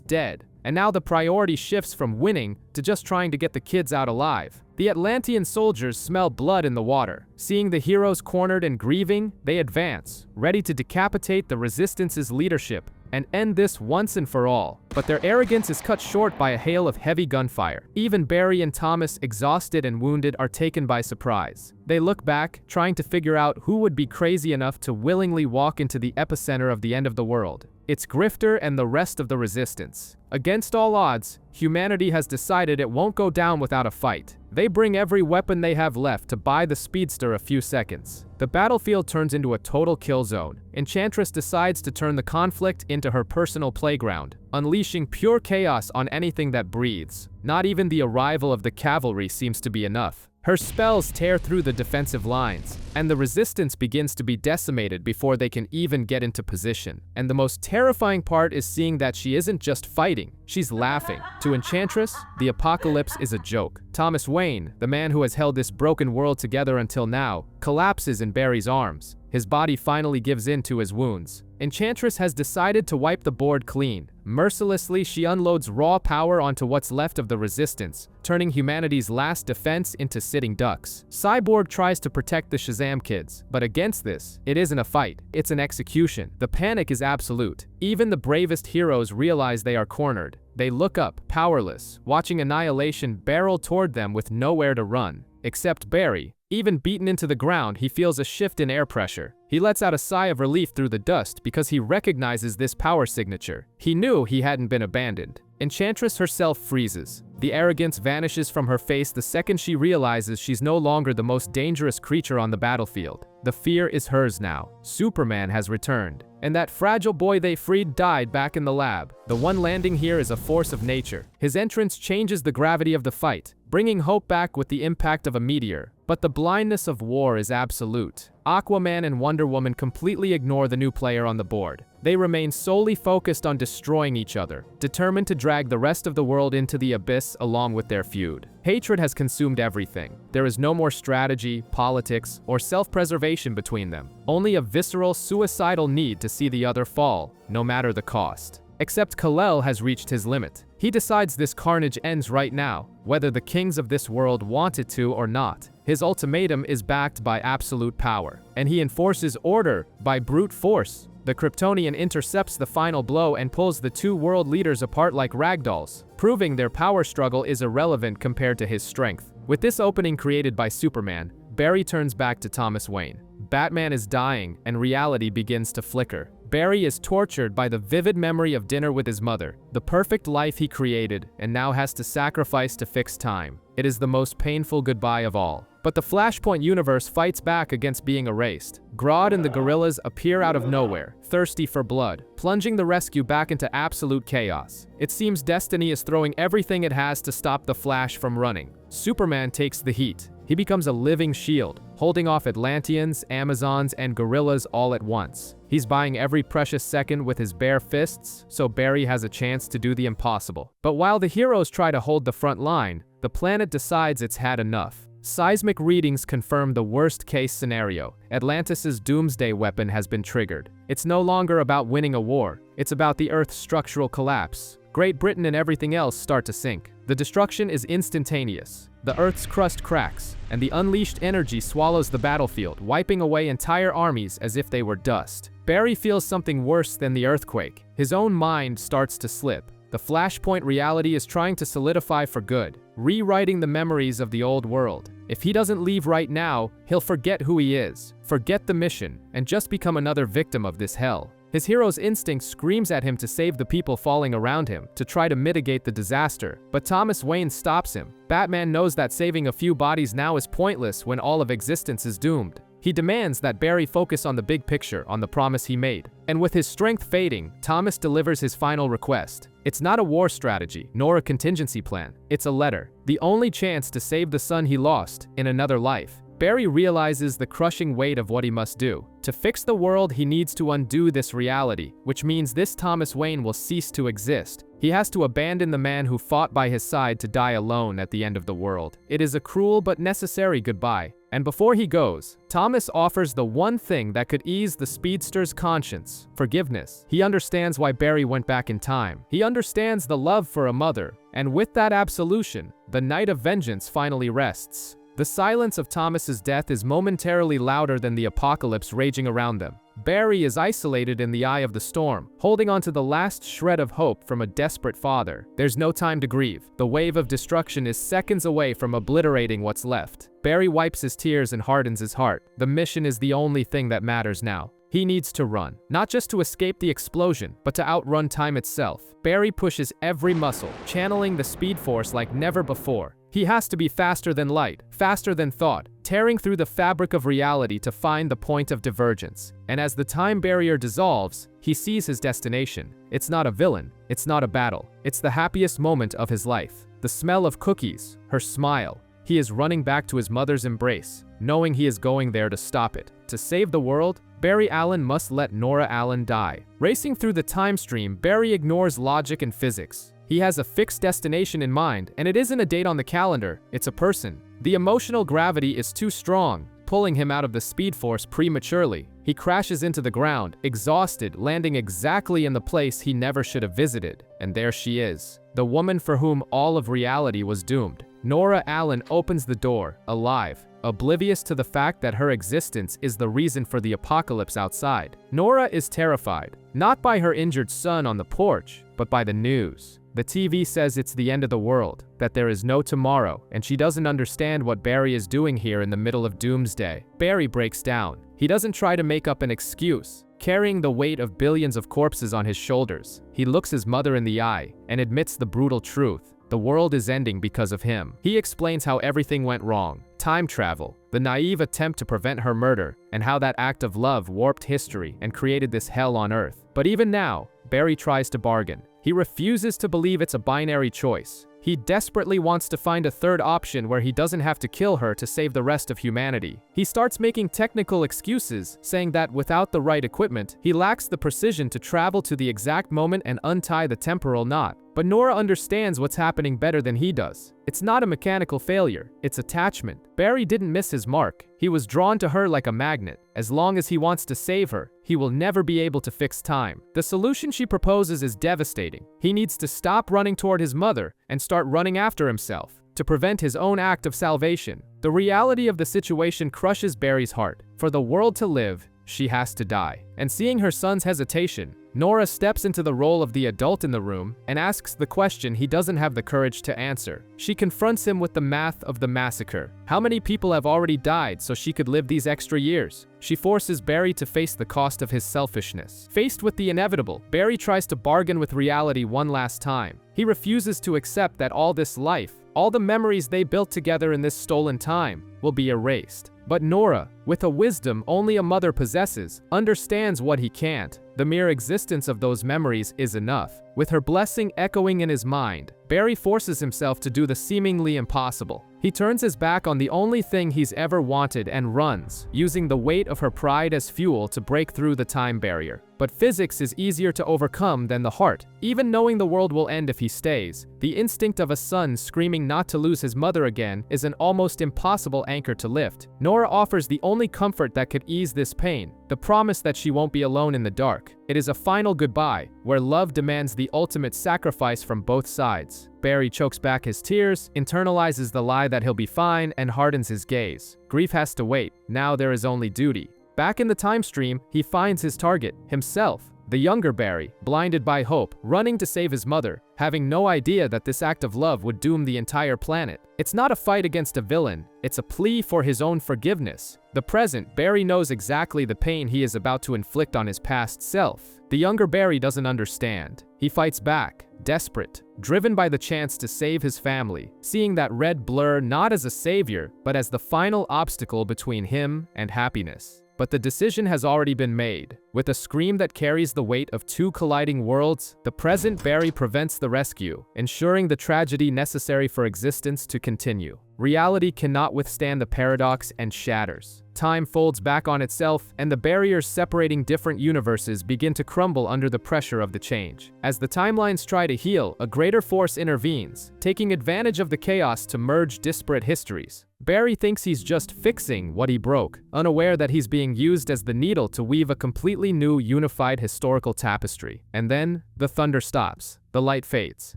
dead. And now the priority shifts from winning to just trying to get the kids out alive. The Atlantean soldiers smell blood in the water. Seeing the heroes cornered and grieving, they advance, ready to decapitate the Resistance's leadership and end this once and for all. But their arrogance is cut short by a hail of heavy gunfire. Even Barry and Thomas, exhausted and wounded, are taken by surprise. They look back, trying to figure out who would be crazy enough to willingly walk into the epicenter of the end of the world. It's Grifter and the rest of the Resistance. Against all odds, humanity has decided it won't go down without a fight. They bring every weapon they have left to buy the speedster a few seconds. The battlefield turns into a total kill zone. Enchantress decides to turn the conflict into her personal playground, unleashing pure chaos on anything that breathes. Not even the arrival of the cavalry seems to be enough. Her spells tear through the defensive lines, and the Resistance begins to be decimated before they can even get into position. And the most terrifying part is seeing that she isn't just fighting, she's laughing. To Enchantress, the apocalypse is a joke. Thomas Wayne, the man who has held this broken world together until now, collapses in Barry's arms. His body finally gives in to his wounds. Enchantress has decided to wipe the board clean. Mercilessly, she unloads raw power onto what's left of the Resistance, turning humanity's last defense into sitting ducks. Cyborg tries to protect the Shazam kids, but against this, it isn't a fight, it's an execution. The panic is absolute. Even the bravest heroes realize they are cornered. They look up, powerless, watching annihilation barrel toward them with nowhere to run. Except Barry. Even beaten into the ground, he feels a shift in air pressure. He lets out a sigh of relief through the dust because he recognizes this power signature. He knew he hadn't been abandoned. Enchantress herself freezes. The arrogance vanishes from her face the second she realizes she's no longer the most dangerous creature on the battlefield. The fear is hers now. Superman has returned. And that fragile boy they freed died back in the lab. The one landing here is a force of nature. His entrance changes the gravity of the fight, bringing hope back with the impact of a meteor. But the blindness of war is absolute. Aquaman and Wonder Woman completely ignore the new player on the board. They remain solely focused on destroying each other, determined to drag the rest of the world into the abyss along with their feud. Hatred has consumed everything. There is no more strategy, politics, or self-preservation between them. Only a visceral, suicidal need to see the other fall, no matter the cost. Except Kal-El has reached his limit. He decides this carnage ends right now, whether the kings of this world want it to or not. His ultimatum is backed by absolute power, and he enforces order by brute force. The Kryptonian intercepts the final blow and pulls the two world leaders apart like ragdolls, proving their power struggle is irrelevant compared to his strength. With this opening created by Superman, Barry turns back to Thomas Wayne. Batman is dying, and reality begins to flicker. Barry is tortured by the vivid memory of dinner with his mother, the perfect life he created, and now has to sacrifice to fix time. It is the most painful goodbye of all. But the Flashpoint universe fights back against being erased. Grodd and the gorillas appear out of nowhere, thirsty for blood, plunging the rescue back into absolute chaos. It seems destiny is throwing everything it has to stop the Flash from running. Superman takes the heat. He becomes a living shield, holding off Atlanteans, Amazons, and gorillas all at once. He's buying every precious second with his bare fists, so Barry has a chance to do the impossible. But while the heroes try to hold the front line, the planet decides it's had enough. Seismic readings confirm the worst-case scenario. Atlantis' doomsday weapon has been triggered. It's no longer about winning a war. It's about the Earth's structural collapse. Great Britain and everything else start to sink. The destruction is instantaneous. The Earth's crust cracks, and the unleashed energy swallows the battlefield, wiping away entire armies as if they were dust. Barry feels something worse than the earthquake. His own mind starts to slip. The Flashpoint reality is trying to solidify for good, rewriting the memories of the old world. If he doesn't leave right now, he'll forget who he is, forget the mission, and just become another victim of this hell. His hero's instinct screams at him to save the people falling around him, to try to mitigate the disaster, but Thomas Wayne stops him. Batman knows that saving a few bodies now is pointless when all of existence is doomed. He demands that Barry focus on the big picture, on the promise he made. And with his strength fading, Thomas delivers his final request. It's not a war strategy, nor a contingency plan. It's a letter. The only chance to save the son he lost in another life. Barry realizes the crushing weight of what he must do. To fix the world, he needs to undo this reality, which means this Thomas Wayne will cease to exist. He has to abandon the man who fought by his side to die alone at the end of the world. It is a cruel but necessary goodbye. And before he goes, Thomas offers the one thing that could ease the speedster's conscience: forgiveness. He understands why Barry went back in time. He understands the love for a mother. And with that absolution, the night of vengeance finally rests. The silence of Thomas's death is momentarily louder than the apocalypse raging around them. Barry is isolated in the eye of the storm, holding on to the last shred of hope from a desperate father. There's no time to grieve. The wave of destruction is seconds away from obliterating what's left. Barry wipes his tears and hardens his heart. The mission is the only thing that matters now. He needs to run, not just to escape the explosion, but to outrun time itself. Barry pushes every muscle, channeling the Speed Force like never before. He has to be faster than light, faster than thought, tearing through the fabric of reality to find the point of divergence. And as the time barrier dissolves, he sees his destination. It's not a villain, it's not a battle, it's the happiest moment of his life. The smell of cookies, her smile. He is running back to his mother's embrace, knowing he is going there to stop it. To save the world, Barry Allen must let Nora Allen die. Racing through the time stream, Barry ignores logic and physics. He has a fixed destination in mind, and it isn't a date on the calendar, it's a person. The emotional gravity is too strong, pulling him out of the Speed Force prematurely. He crashes into the ground, exhausted, landing exactly in the place he never should have visited. And there she is, the woman for whom all of reality was doomed. Nora Allen opens the door, alive, oblivious to the fact that her existence is the reason for the apocalypse outside. Nora is terrified, not by her injured son on the porch, but by the news. The TV says it's the end of the world, that there is no tomorrow, and she doesn't understand what Barry is doing here in the middle of doomsday. Barry breaks down. He doesn't try to make up an excuse, carrying the weight of billions of corpses on his shoulders. He looks his mother in the eye and admits the brutal truth. The world is ending because of him. He explains how everything went wrong. Time travel, the naive attempt to prevent her murder, and how that act of love warped history and created this hell on Earth. But even now, Barry tries to bargain. He refuses to believe it's a binary choice. He desperately wants to find a third option where he doesn't have to kill her to save the rest of humanity. He starts making technical excuses, saying that without the right equipment, he lacks the precision to travel to the exact moment and untie the temporal knot. But Nora understands what's happening better than he does. It's not a mechanical failure, it's attachment. Barry didn't miss his mark. He was drawn to her like a magnet. As long as he wants to save her, he will never be able to fix time. The solution she proposes is devastating. He needs to stop running toward his mother and start running after himself, to prevent his own act of salvation. The reality of the situation crushes Barry's heart. For the world to live, she has to die. And seeing her son's hesitation, Nora steps into the role of the adult in the room and asks the question he doesn't have the courage to answer. She confronts him with the math of the massacre. How many people have already died so she could live these extra years? She forces Barry to face the cost of his selfishness. Faced with the inevitable, Barry tries to bargain with reality one last time. He refuses to accept that all this life, all the memories they built together in this stolen time, will be erased. But Nora, with a wisdom only a mother possesses, understands what he can't. The mere existence of those memories is enough. With her blessing echoing in his mind, Barry forces himself to do the seemingly impossible. He turns his back on the only thing he's ever wanted and runs, using the weight of her pride as fuel to break through the time barrier. But physics is easier to overcome than the heart. Even knowing the world will end if he stays, the instinct of a son screaming not to lose his mother again is an almost impossible anchor to lift. Nora offers the only comfort that could ease this pain, the promise that she won't be alone in the dark. It is a final goodbye, where love demands the ultimate sacrifice from both sides. Barry chokes back his tears, internalizes the lie that he'll be fine, and hardens his gaze. Grief has to wait. Now there is only duty. Back in the time stream, he finds his target, himself. The younger Barry, blinded by hope, running to save his mother, having no idea that this act of love would doom the entire planet. It's not a fight against a villain, it's a plea for his own forgiveness. The present, Barry knows exactly the pain he is about to inflict on his past self. The younger Barry doesn't understand. He fights back, desperate, driven by the chance to save his family, seeing that red blur not as a savior, but as the final obstacle between him and happiness. But the decision has already been made. With a scream that carries the weight of two colliding worlds, the present Barry prevents the rescue, ensuring the tragedy necessary for existence to continue. Reality cannot withstand the paradox and shatters. Time folds back on itself, and the barriers separating different universes begin to crumble under the pressure of the change. As the timelines try to heal, a greater force intervenes, taking advantage of the chaos to merge disparate histories. Barry thinks he's just fixing what he broke, unaware that he's being used as the needle to weave a completely new unified historical tapestry. And then, the thunder stops. The light fades,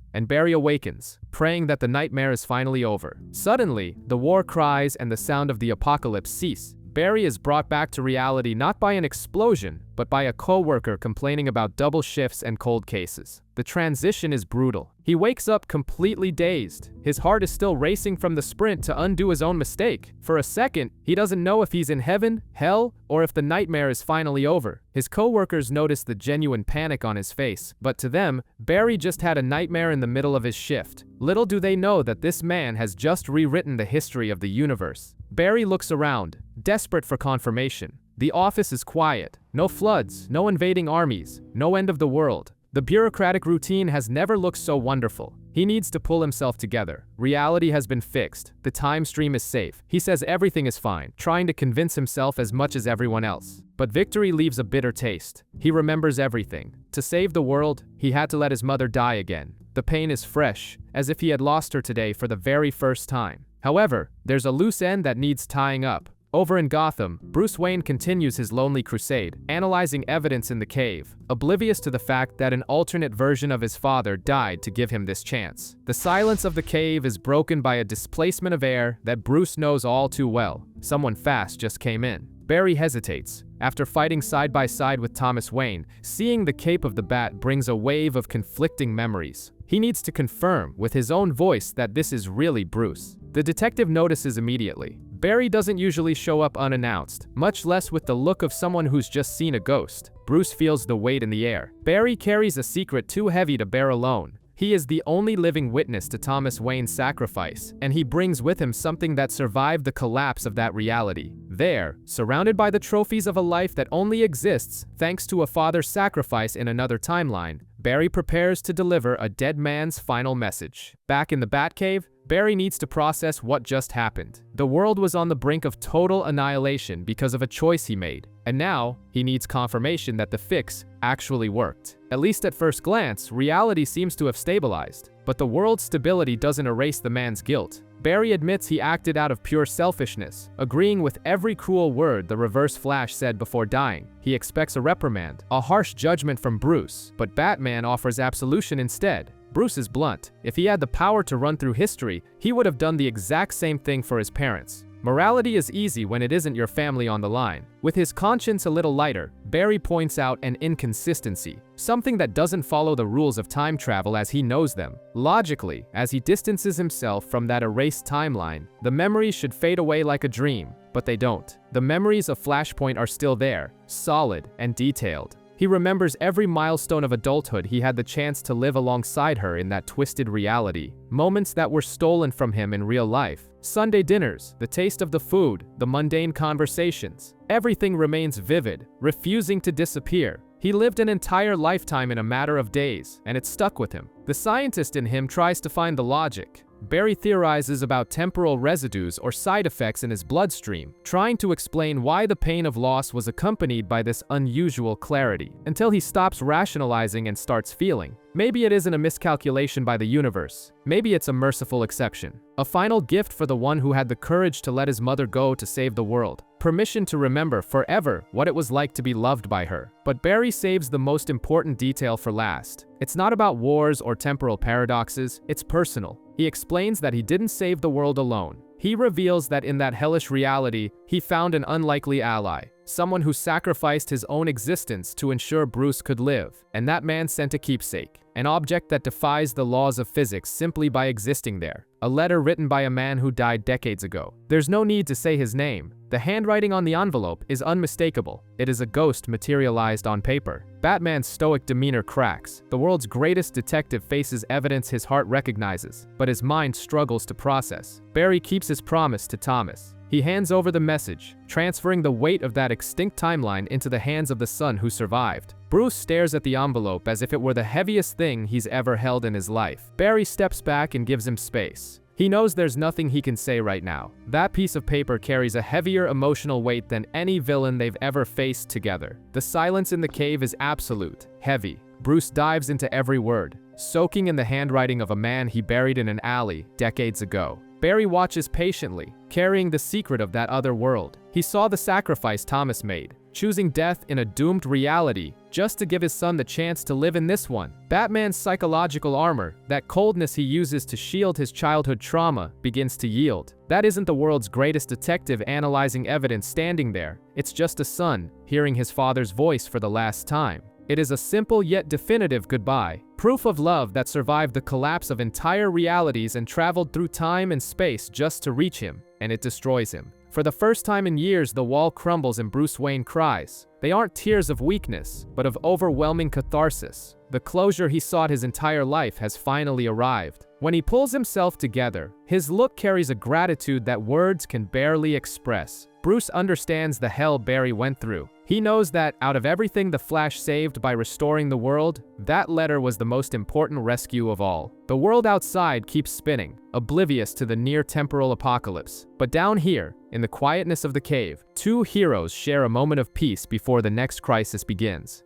and Barry awakens, praying that the nightmare is finally over. Suddenly, the war cries and the sound of the apocalypse cease. Barry is brought back to reality not by an explosion, but by a co-worker complaining about double shifts and cold cases. The transition is brutal. He wakes up completely dazed. His heart is still racing from the sprint to undo his own mistake. For a second, he doesn't know if he's in heaven, hell, or if the nightmare is finally over. His co-workers notice the genuine panic on his face, but to them, Barry just had a nightmare in the middle of his shift. Little do they know that this man has just rewritten the history of the universe. Barry looks around, desperate for confirmation. The office is quiet. No floods, no invading armies, no end of the world. The bureaucratic routine has never looked so wonderful. He needs to pull himself together. Reality has been fixed. The time stream is safe. He says everything is fine, trying to convince himself as much as everyone else. But victory leaves a bitter taste. He remembers everything. To save the world, he had to let his mother die again. The pain is fresh, as if he had lost her today for the very first time. However, there's a loose end that needs tying up. Over in Gotham, Bruce Wayne continues his lonely crusade, analyzing evidence in the cave, oblivious to the fact that an alternate version of his father died to give him this chance. The silence of the cave is broken by a displacement of air that Bruce knows all too well. Someone fast just came in. Barry hesitates. After fighting side by side with Thomas Wayne, seeing the Cape of the Bat brings a wave of conflicting memories. He needs to confirm with his own voice that this is really Bruce. The detective notices immediately. Barry doesn't usually show up unannounced, much less with the look of someone who's just seen a ghost. Bruce feels the weight in the air. Barry carries a secret too heavy to bear alone. He is the only living witness to Thomas Wayne's sacrifice, and he brings with him something that survived the collapse of that reality. There, surrounded by the trophies of a life that only exists thanks to a father's sacrifice in another timeline, Barry prepares to deliver a dead man's final message. Back in the Batcave, Barry needs to process what just happened. The world was on the brink of total annihilation because of a choice he made, and now he needs confirmation that the fix actually worked. At least at first glance, reality seems to have stabilized, but the world's stability doesn't erase the man's guilt. Barry admits he acted out of pure selfishness, agreeing with every cruel word the Reverse Flash said before dying. He expects a reprimand, a harsh judgment from Bruce, but Batman offers absolution instead. Bruce is blunt. If he had the power to run through history, he would have done the exact same thing for his parents. Morality is easy when it isn't your family on the line. With his conscience a little lighter, Barry points out an inconsistency, something that doesn't follow the rules of time travel as he knows them. Logically, as he distances himself from that erased timeline, the memories should fade away like a dream, but they don't. The memories of Flashpoint are still there, solid and detailed. He remembers every milestone of adulthood he had the chance to live alongside her in that twisted reality. Moments that were stolen from him in real life. Sunday dinners, the taste of the food, the mundane conversations. Everything remains vivid, refusing to disappear. He lived an entire lifetime in a matter of days, and it stuck with him. The scientist in him tries to find the logic. Barry theorizes about temporal residues or side effects in his bloodstream, trying to explain why the pain of loss was accompanied by this unusual clarity, until he stops rationalizing and starts feeling. Maybe it isn't a miscalculation by the universe. Maybe it's a merciful exception. A final gift for the one who had the courage to let his mother go to save the world. Permission to remember forever what it was like to be loved by her. But Barry saves the most important detail for last. It's not about wars or temporal paradoxes, it's personal. He explains that he didn't save the world alone. He reveals that in that hellish reality, he found an unlikely ally, someone who sacrificed his own existence to ensure Bruce could live, and that man sent a keepsake, an object that defies the laws of physics simply by existing there. A letter written by a man who died decades ago. There's no need to say his name. The handwriting on the envelope is unmistakable. It is a ghost materialized on paper. Batman's stoic demeanor cracks. The world's greatest detective faces evidence his heart recognizes, but his mind struggles to process. Barry keeps his promise to Thomas. He hands over the message, transferring the weight of that extinct timeline into the hands of the son who survived. Bruce stares at the envelope as if it were the heaviest thing he's ever held in his life. Barry steps back and gives him space. He knows there's nothing he can say right now. That piece of paper carries a heavier emotional weight than any villain they've ever faced together. The silence in the cave is absolute, heavy. Bruce dives into every word, soaking in the handwriting of a man he buried in an alley decades ago. Barry watches patiently, carrying the secret of that other world. He saw the sacrifice Thomas made, choosing death in a doomed reality just to give his son the chance to live in this one. Batman's psychological armor, that coldness he uses to shield his childhood trauma, begins to yield. That isn't the world's greatest detective analyzing evidence standing there. It's just a son, hearing his father's voice for the last time. It is a simple yet definitive goodbye, proof of love that survived the collapse of entire realities and traveled through time and space just to reach him, and it destroys him. For the first time in years, the wall crumbles and Bruce Wayne cries. They aren't tears of weakness, but of overwhelming catharsis. The closure he sought his entire life has finally arrived. When he pulls himself together, his look carries a gratitude that words can barely express. Bruce understands the hell Barry went through. He knows that, out of everything the Flash saved by restoring the world, that letter was the most important rescue of all. The world outside keeps spinning, oblivious to the near-temporal apocalypse. But down here, in the quietness of the cave, two heroes share a moment of peace before the next crisis begins.